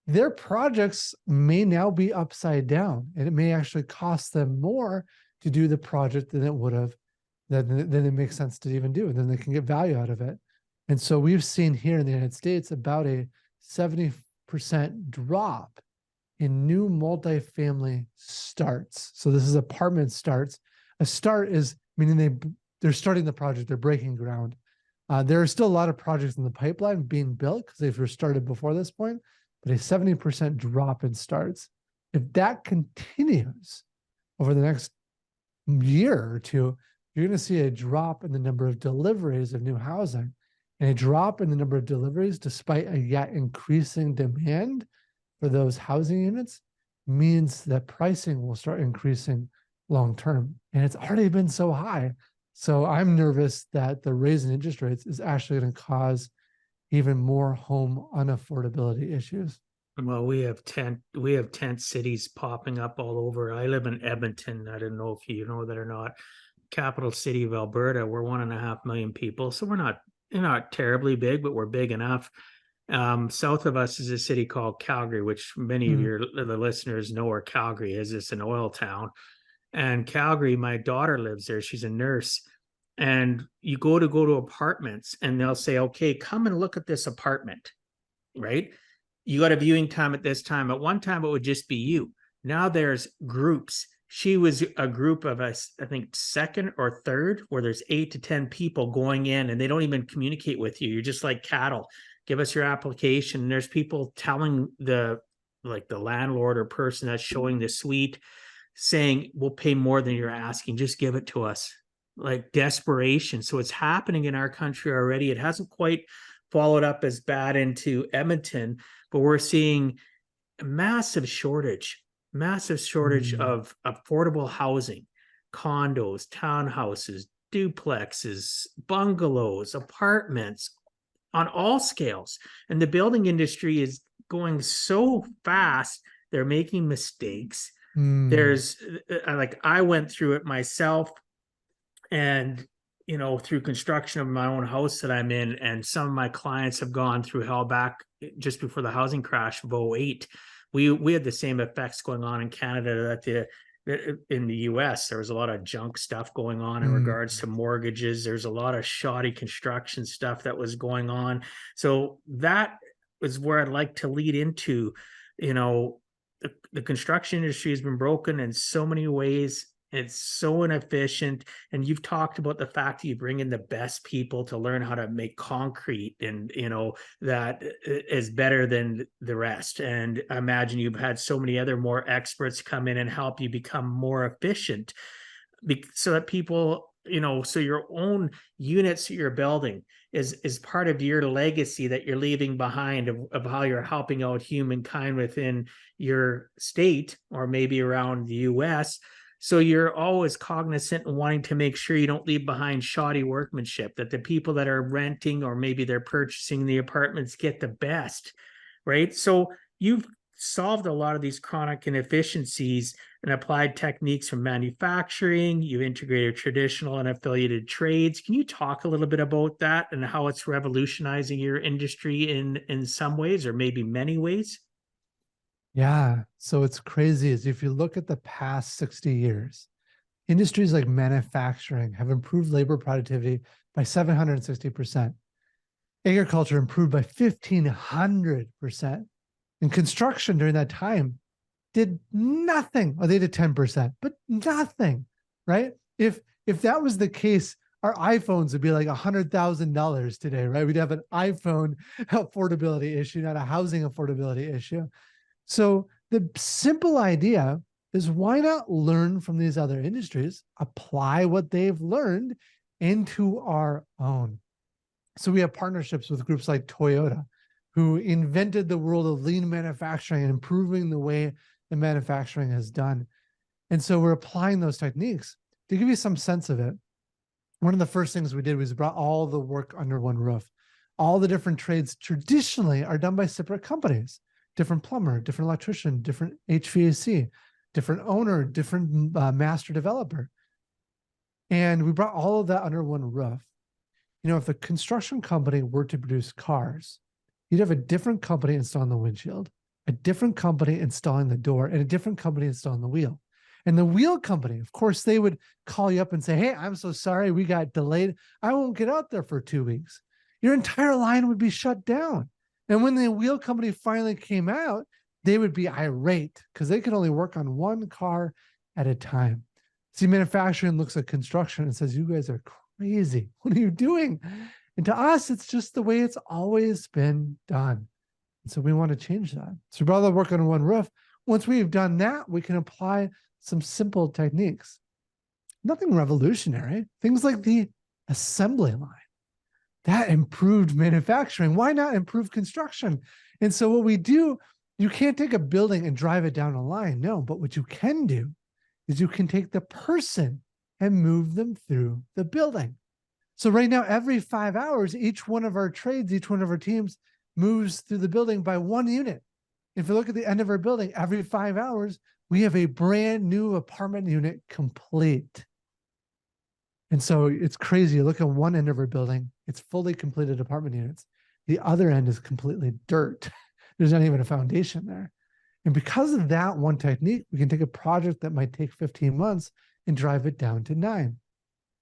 their projects may now be upside down, and it may actually cost them more to do the project than it would have, than it makes sense to even do, and then they can get value out of it. And so we've seen here in the United States about a 70% drop in new multifamily starts. So this is apartment starts. A start is meaning they're starting the project, they're breaking ground. There are still a lot of projects in the pipeline being built because they've started before this point, but a 70% drop in starts. If that continues over the next year or two, you're going to see a drop in the number of deliveries of new housing, and a drop in the number of deliveries despite a yet increasing demand for those housing units means that pricing will start increasing long term. And it's already been so high. So I'm nervous that the raise in interest rates is actually going to cause even more home unaffordability issues. Well, we have tent cities popping up all over. I live in Edmonton. I don't know if you know that or not. Capital city of Alberta. We're 1.5 million people, so we're not terribly big, but we're big enough. South of us is a city called Calgary, which many of the listeners know where Calgary is. It's an oil town. And Calgary, my daughter lives there. She's a nurse. And you go to apartments and they'll say, okay, come and look at this apartment, right? You got a viewing time at this time. At one time, it would just be you. Now there's groups. She was a group of us, I think second or third, where there's 8 to 10 people going in and they don't even communicate with you. You're just like cattle. Give us your application. And there's people telling the landlord or person that's showing the suite, saying, we'll pay more than you're asking. Just give it to us. Like desperation. So it's happening in our country already. It hasn't quite followed up as bad into Edmonton, but we're seeing a massive shortage of affordable housing, condos, townhouses, duplexes, bungalows, apartments on all scales. And the building industry is going so fast, they're making mistakes. There's I went through it myself, and through construction of my own house that I'm in, and some of my clients have gone through hell back just before the housing crash of 2008. We had the same effects going on in Canada that in the US. There was a lot of junk stuff going on in regards to mortgages. There's a lot of shoddy construction stuff that was going on. So that is where I'd like to lead into. The construction industry has been broken in so many ways. It's so inefficient. And you've talked about the fact that you bring in the best people to learn how to make concrete, and that is better than the rest. And I imagine you've had so many other more experts come in and help you become more efficient, so that people, so your own units that you're building is part of your legacy that you're leaving behind of how you're helping out humankind within your state or maybe around the US. So you're always cognizant and wanting to make sure you don't leave behind shoddy workmanship, that the people that are renting or maybe they're purchasing the apartments get the best, right? So you've solved a lot of these chronic inefficiencies and applied techniques from manufacturing. You've integrated traditional and affiliated trades. Can you talk a little bit about that and how it's revolutionizing your industry in some ways, or maybe many ways? Yeah. So it's crazy is if you look at the past 60 years, industries like manufacturing have improved labor productivity by 760%. Agriculture improved by 1,500%. And construction during that time did nothing. Or they did 10%, but nothing, right? If that was the case our iPhones would be like $100,000 today, right? We'd have an iPhone affordability issue, not a housing affordability issue. So the simple idea is, why not learn from these other industries, apply what they've learned into our own? So we have partnerships with groups like Toyota, who invented the world of lean manufacturing and improving the way the manufacturing is done. And so we're applying those techniques. To give you some sense of it, one of the first things we did was brought all the work under one roof. All the different trades traditionally are done by separate companies, different plumber, different electrician, different HVAC, different owner, different master developer. And we brought all of that under one roof. You know, if the construction company were to produce cars, you'd have a different company installing the windshield, a different company installing the door, and a different company installing the wheel. And the wheel company, of course, they would call you up and say, hey, I'm so sorry, we got delayed. I won't get out there for 2 weeks. Your entire line would be shut down. And when the wheel company finally came out, they would be irate because they could only work on one car at a time. See, manufacturing looks at construction and says, you guys are crazy. What are you doing? And to us, it's just the way it's always been done. And so we want to change that. So rather than work on one roof, once we've done that, we can apply some simple techniques. Nothing revolutionary. Things like the assembly line. That improved manufacturing. Why not improve construction? And so what we do, you can't take a building and drive it down a line. No, but what you can do is you can take the person and move them through the building. So right now, every 5 hours, each one of our trades, each one of our teams moves through the building by 1 unit. If you look at the end of our building, every 5 hours, we have a brand new apartment unit complete. And so it's crazy. You look at one end of our building, it's fully completed apartment units. The other end is completely dirt. There's not even a foundation there. And because of that one technique, we can take a project that might take 15 months and drive it down to 9.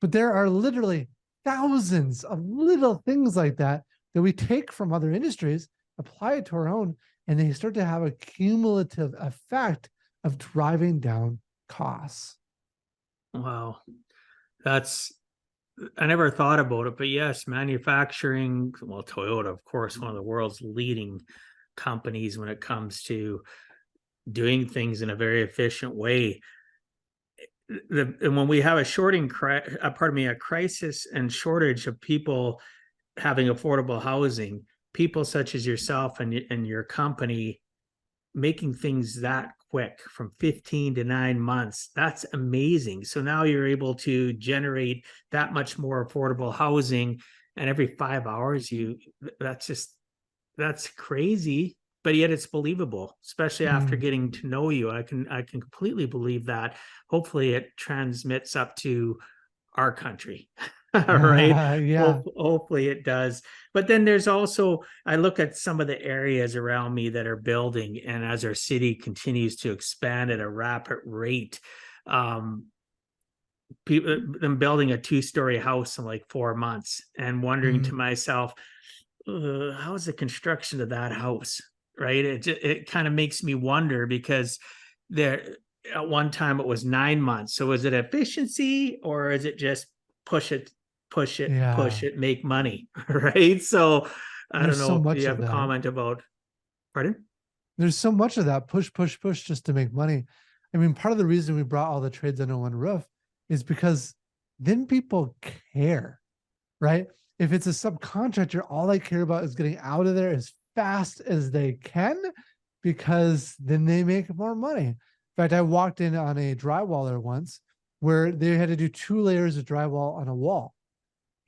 But there are literally thousands of little things like that that we take from other industries, apply it to our own, and they start to have a cumulative effect of driving down costs. Wow. I never thought about it, but yes, manufacturing, well, Toyota, of course, one of the world's leading companies when it comes to doing things in a very efficient way. And when we have a crisis and shortage of people having affordable housing, people such as yourself and your company making things that quick from 15 to 9 months, that's amazing. So now you're able to generate that much more affordable housing, and every 5 hours that's crazy, but yet it's believable, especially after getting to know you. I can completely believe that. Hopefully it transmits up to our country. Right. Yeah. Hopefully it does. But then there's also, I look at some of the areas around me that are building, and as our city continues to expand at a rapid rate, people them building a 2-story house in like 4 months, and wondering to myself, how's the construction of that house? Right. It kind of makes me wonder, because there at one time it was 9 months. So is it efficiency, or is it just push it, Yeah. make money? Right. So I don't There's so know if you much have of a that. comment about, pardon? There's so much of that push, push, push just to make money. I mean, part of the reason we brought all the trades under one roof is because then people care, right? If it's a subcontractor, all they care about is getting out of there as fast as they can, because then they make more money. In fact, I walked in on a drywaller once where they had to do 2 layers of drywall on a wall.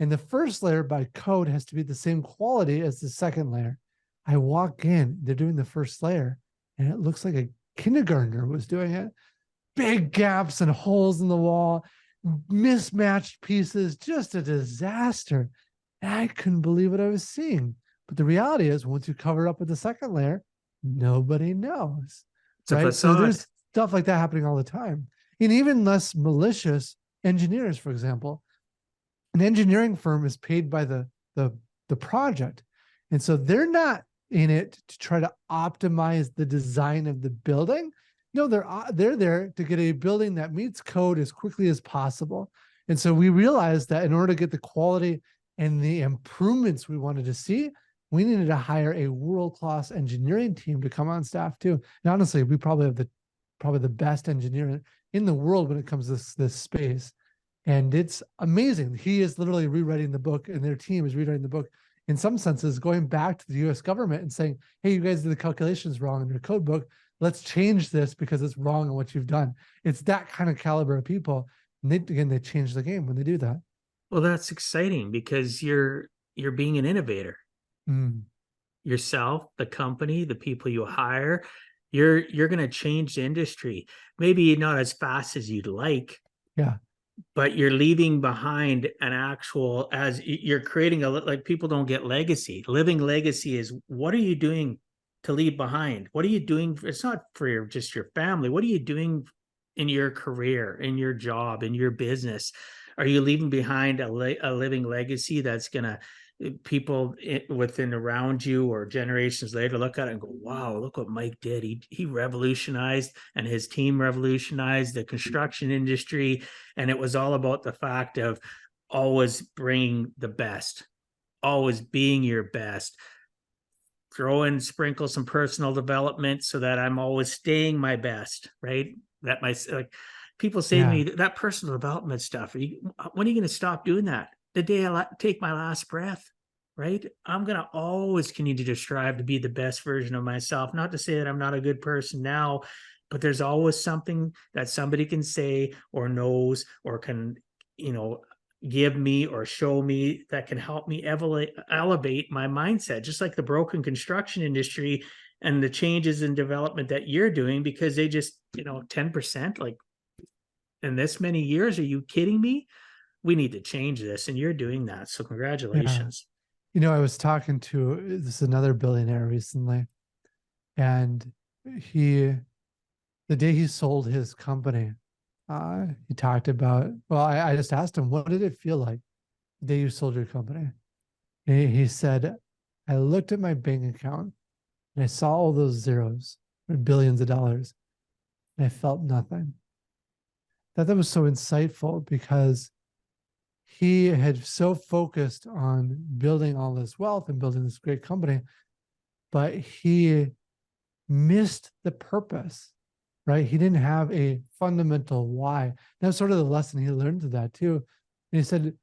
And the first layer by code has to be the same quality as the second layer. I walk in, they're doing the first layer, and it looks like a kindergartner was doing it. Big gaps and holes in the wall, mismatched pieces, just a disaster. And I couldn't believe what I was seeing. But the reality is, once you cover it up with the second layer, nobody knows, It's a right? So facade. there's stuff like that happening all the time. And even less malicious engineers, for example, an engineering firm is paid by the project. And so they're not in it to try to optimize the design of the building. No, they're there to get a building that meets code as quickly as possible. And so we realized that in order to get the quality and the improvements we wanted to see, we needed to hire a world-class engineering team to come on staff too. And honestly, we probably have the best engineer in the world when it comes to this space. And it's amazing. He is literally rewriting the book, and their team is rewriting the book, in some senses, going back to the US government and saying, hey, you guys did the calculations wrong in your code book. Let's change this because it's wrong in what you've done. It's that kind of caliber of people. And they change the game when they do that. Well, that's exciting because you're being an innovator. Mm, Yourself, the company, the people you hire, you're going to change the industry. Maybe not as fast as you'd like, yeah. but you're leaving behind an actual, as you're creating like, people don't get legacy. Living legacy is, what are you doing to leave behind? What are you doing? It's not for just your family. What are you doing in your career, in your job, in your business? Are you leaving behind a living legacy that's going to, people within around you or generations later look at it and go, wow, look what Mike did. He revolutionized, and his team revolutionized the construction industry. And it was all about the fact of always bringing the best, always being your best. Sprinkle some personal development so that I'm always staying my best, right? That my, like, people say to Yeah. me, that personal development stuff, when are you going to stop doing that? The day I take my last breath, right? I'm going to always continue to strive to be the best version of myself. Not to say that I'm not a good person now, but there's always something that somebody can say or knows or can, give me or show me that can help me elevate my mindset, just like the broken construction industry and the changes in development that you're doing, because they just, 10%, like, in this many years, are you kidding me? We need to change this, and you're doing that. So Yeah. congratulations. I was talking to this another billionaire recently, and he, the day he sold his company, he talked about, well, I just asked him, what did it feel like the day you sold your company? And he said, I looked at my bank account and I saw all those zeros, billions of dollars, and I felt nothing. That was so insightful because he had so focused on building all this wealth and building this great company, but he missed the purpose, right? He didn't have a fundamental why. That's sort of the lesson he learned to that too. And he said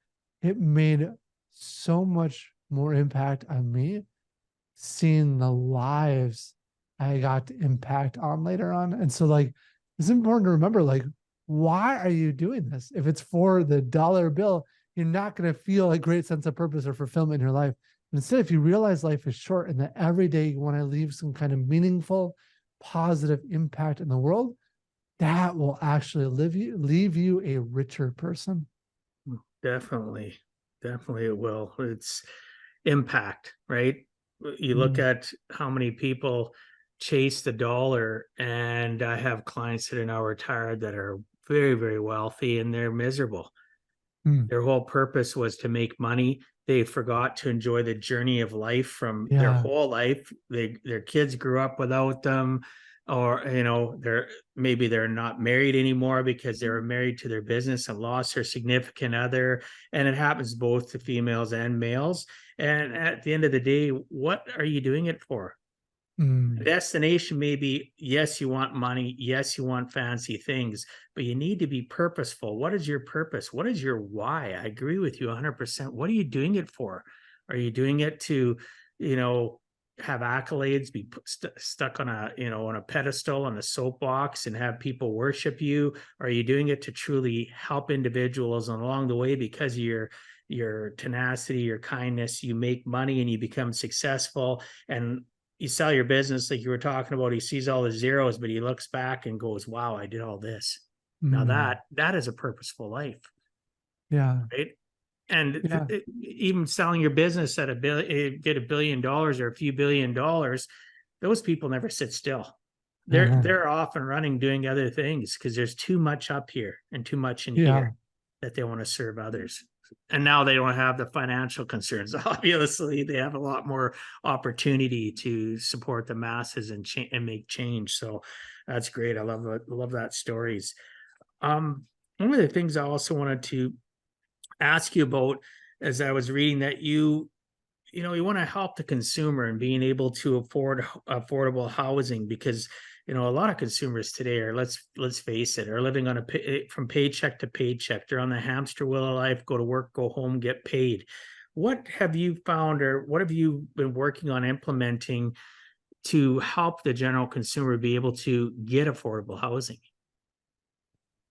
it made so much more impact on me seeing the lives I got to impact on later on. And so, like, it's important to remember, like, why are you doing this? If it's for the dollar bill, you're not going to feel a great sense of purpose or fulfillment in your life. But instead, if you realize life is short and that every day you want to leave some kind of meaningful, positive impact in the world, that will actually leave you a richer person. Definitely. Definitely it will. It's impact, right? You look Mm, at how many people chase the dollar, and I have clients that are now retired that are very, very wealthy, and they're miserable. mm, Their whole purpose was to make money. They forgot to enjoy the journey of life from their yeah. whole life. Their kids grew up without them, or they're not married anymore because they were married to their business and lost their significant other. And it happens both to females and males. And at the end of the day, what are you doing it for? Mm, Destination may be, yes, you want money, yes, you want fancy things, but you need to be purposeful. What is your purpose? What is your why? I agree with you 100%. What are you doing it for? Are you doing it to, have accolades, be stuck on a pedestal, on a soapbox, and have people worship you? Are you doing it to truly help individuals, and along the way, because of your tenacity, your kindness, you make money and you become successful, and you sell your business, like you were talking about, he sees all the zeros, but he looks back and goes, wow, I did all this. Now mm, that is a purposeful life, yeah. right? And Yeah. even selling your business at get $1 billion or a few $1 billion, those people never sit still. They're Uh-huh. they're off and running doing other things because there's too much up here and too much in Yeah. here that they want to serve others. And now they don't have the financial concerns. Obviously, they have a lot more opportunity to support the masses and make change. So that's great. I love that stories. Um, One of the things I also wanted to ask you about, as I was reading, that you want to help the consumer and being able to afford affordable housing, because a lot of consumers today are, let's face it, are living on from paycheck to paycheck. They're on the hamster wheel of life, go to work, go home, get paid. What have you found, or what have you been working on implementing to help the general consumer be able to get affordable housing?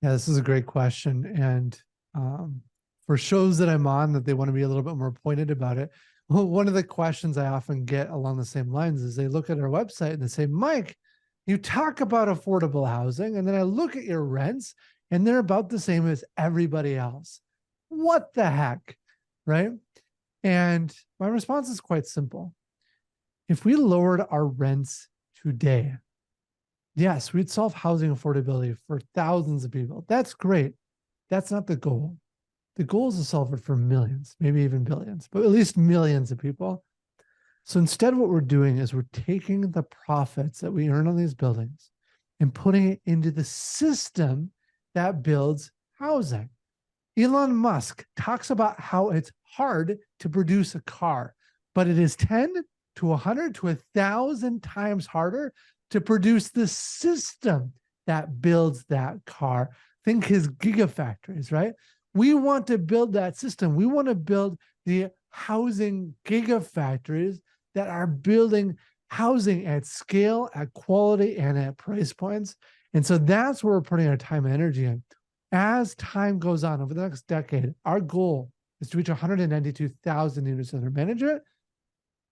Yeah, this is a great question. And for shows that I'm on that they want to be a little bit more pointed about it, well, one of the questions I often get along the same lines is they look at our website and they say, Mike, you talk about affordable housing, and then I look at your rents and they're about the same as everybody else. What the heck? Right? And my response is quite simple. If we lowered our rents today, yes, we'd solve housing affordability for thousands of people. That's great. That's not the goal. The goal is to solve it for millions, maybe even billions, but at least millions of people. So instead, what we're doing is we're taking the profits that we earn on these buildings and putting it into the system that builds housing. Elon Musk talks about how it's hard to produce a car, but it is 10 to 100 to 1,000 times harder to produce the system that builds that car. Think his gigafactories, right? We want to build that system. We want to build the housing gigafactories that are building housing at scale, at quality, and at price points. And so that's where we're putting our time and energy in. As time goes on over the next decade, our goal is to reach 192,000 units under management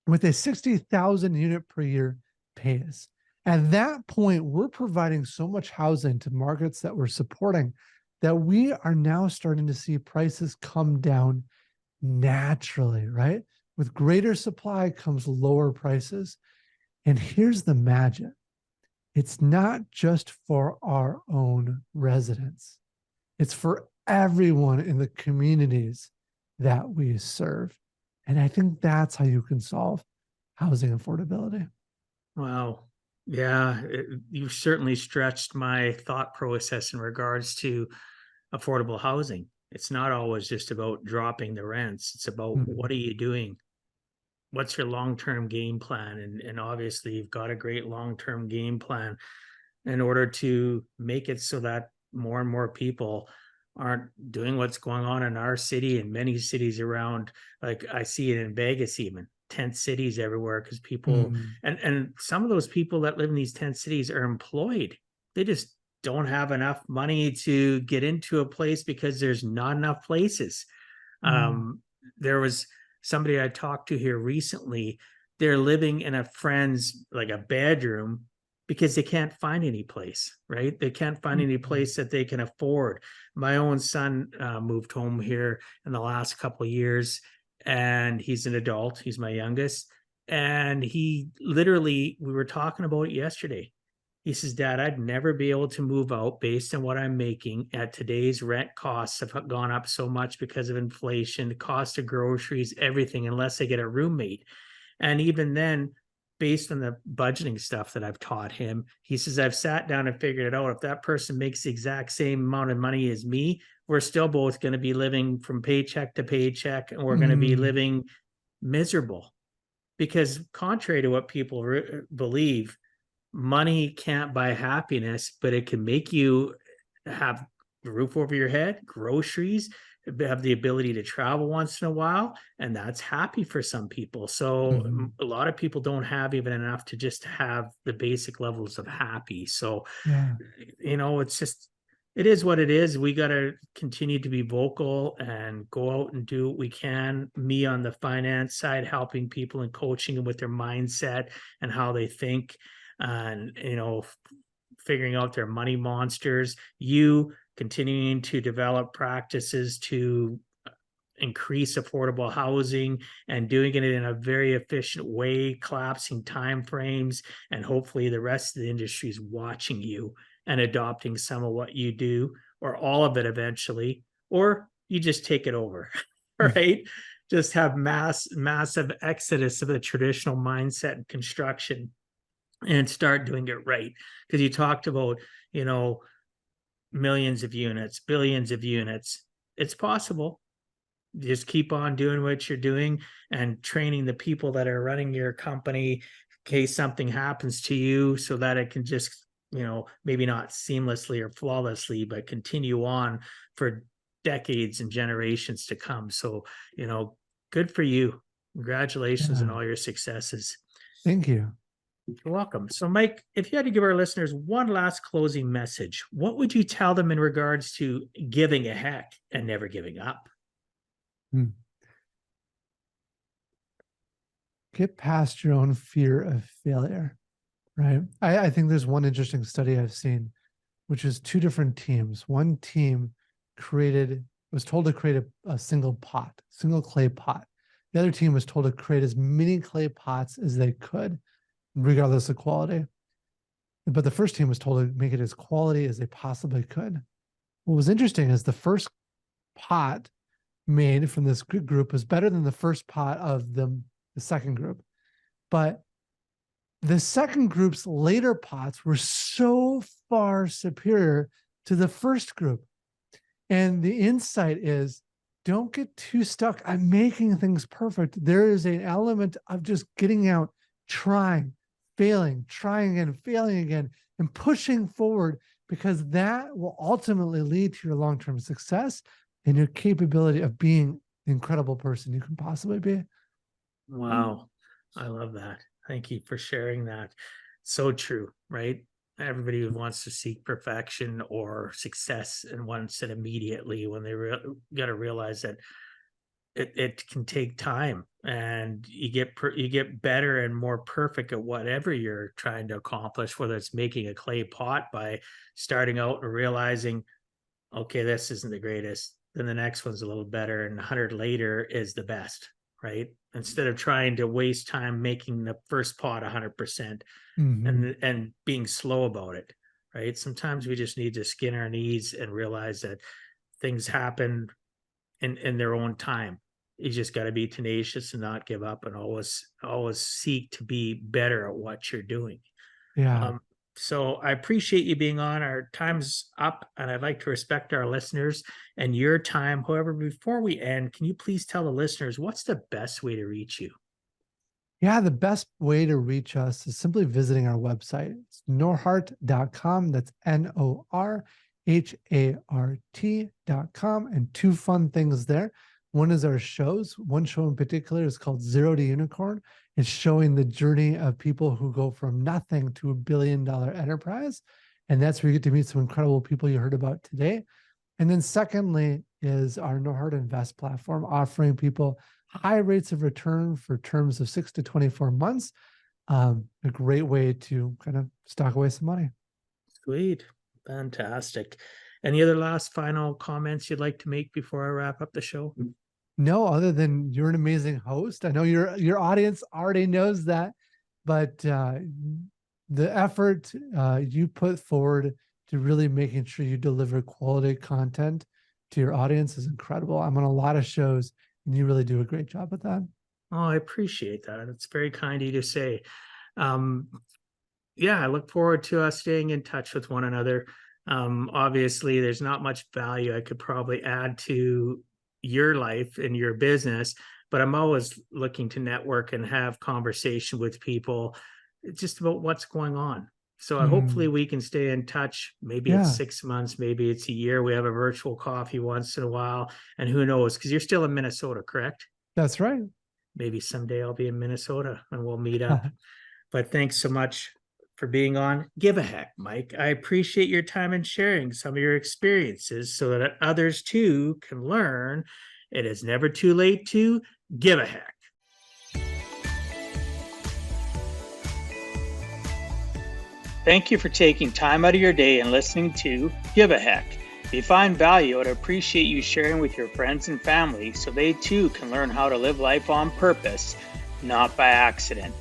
with a 60,000 unit per year pace. At that point, we're providing so much housing to markets that we're supporting that we are now starting to see prices come down naturally, right? With greater supply comes lower prices. And here's the magic. It's not just for our own residents. It's for everyone in the communities that we serve. And I think that's how you can solve housing affordability. Wow. Yeah, you've certainly stretched my thought process in regards to affordable housing. It's not always just about dropping the rents. It's about what are you doing? What's your long-term game plan? And obviously you've got a great long-term game plan in order to make it so that more and more people aren't doing what's going on in our city and many cities around. Like I see it in Vegas, even tent cities everywhere, because people and some of those people that live in these tent cities are employed. They just don't have enough money to get into a place because there's not enough places. There was somebody I talked to here recently. They're living in a friend's, like a bedroom, because they can't find any place, right? They can't find any place that they can afford. My own son moved home here in the last couple of years, and he's an adult. He's my youngest. And he literally, we were talking about it yesterday. He says, Dad, I'd never be able to move out based on what I'm making at today's rent costs have gone up so much because of inflation, the cost of groceries, everything, unless I get a roommate. And even then, based on the budgeting stuff that I've taught him, he says, I've sat down and figured it out. If that person makes the exact same amount of money as me, we're still both going to be living from paycheck to paycheck, and we're going to be living miserable. Because contrary to what people believe, money can't buy happiness, but it can make you have a roof over your head, groceries, have the ability to travel once in a while, and that's happy for some people. So a lot of people don't have even enough to just have the basic levels of happy. So Yeah. it's just, it is what it is. We got to continue to be vocal and go out and do what we can. Me on the finance side, helping people and coaching them with their mindset and how they think, and figuring out their money monsters. You continuing to develop practices to increase affordable housing and doing it in a very efficient way, collapsing timeframes, and hopefully the rest of the industry is watching you and adopting some of what you do, or all of it eventually, or you just take it over. Right? Just have massive exodus of the traditional mindset and construction and start doing it right. Because you talked about, millions of units, billions of units. It's possible. just keep on doing what you're doing and training the people that are running your company in case something happens to you, so that it can just, maybe not seamlessly or flawlessly, but continue on for decades and generations to come. So, good for you. Congratulations on Yeah. all your successes. Thank you. You're welcome. So, Mike, if you had to give our listeners one last closing message, what would you tell them in regards to giving a heck and never giving up? Get past your own fear of failure, right? I think there's one interesting study I've seen, which is two different teams. One team was told to create a single clay pot. The other team was told to create as many clay pots as they could, regardless of quality. But the first team was told to make it as quality as they possibly could. What was interesting is the first pot made from this group was better than the first pot of the second group. But the second group's later pots were so far superior to the first group. And the insight is, don't get too stuck on making things perfect. There is an element of just getting out, trying, failing, trying again, failing again, and pushing forward, because that will ultimately lead to your long-term success and your capability of being the incredible person you can possibly be. Wow. I love that. Thank you for sharing that. So true, right? Everybody wants to seek perfection or success and wants it immediately, when they got to realize that it can take time, and you get better and more perfect at whatever you're trying to accomplish, whether it's making a clay pot by starting out and realizing, okay, this isn't the greatest, then the next one's a little better, and 100 later is the best, right? Instead of trying to waste time making the first pot 100%, and being slow about it, right? Sometimes we just need to skin our knees and realize that things happen in their own time. You just got to be tenacious and not give up, and always seek to be better at what you're doing. Yeah. So I appreciate you being on. Our time's up, and I'd like to respect our listeners and your time. However, before we end, can you please tell the listeners what's the best way to reach you? Yeah, the best way to reach us is simply visiting our website. It's norhart.com. That's NORHART.com. And two fun things there. One is our shows. One show in particular is called Zero to Unicorn. It's showing the journey of people who go from nothing to $1 billion enterprise. And that's where you get to meet some incredible people you heard about today. And then secondly is our Norhart Invest platform, offering people high rates of return for terms of 6 to 24 months. A great way to kind of stock away some money. Sweet. Fantastic. Any other last final comments you'd like to make before I wrap up the show? No, other than you're an amazing host. I know your audience already knows that, but the effort you put forward to really making sure you deliver quality content to your audience is incredible. I'm on a lot of shows, and you really do a great job at that. Oh, I appreciate that. It's very kind of you to say. Yeah, I look forward to us staying in touch with one another. Obviously, there's not much value I could probably add to your life and your business, but I'm always looking to network and have conversation with people just about what's going on. So hopefully we can stay in touch. Maybe it's 6 months, maybe it's a year. We have a virtual coffee once in a while, and who knows, because you're still in Minnesota, correct? That's right. Maybe someday I'll be in Minnesota and we'll meet up. But thanks so much for being on Give a Heck, Mike. I appreciate your time and sharing some of your experiences so that others too can learn it is never too late to give a heck. Thank you for taking time out of your day and listening to Give a Heck. If you find value, I'd appreciate you sharing with your friends and family so they too can learn how to live life on purpose, not by accident.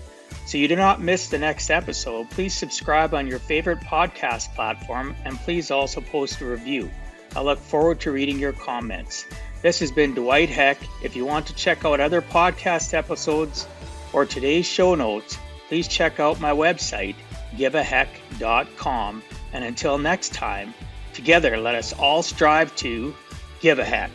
So you do not miss the next episode, please subscribe on your favorite podcast platform, and please also post a review. I look forward to reading your comments. This has been Dwight Heck. If you want to check out other podcast episodes or today's show notes, please check out my website, giveaheck.com. And until next time, together let us all strive to give a heck.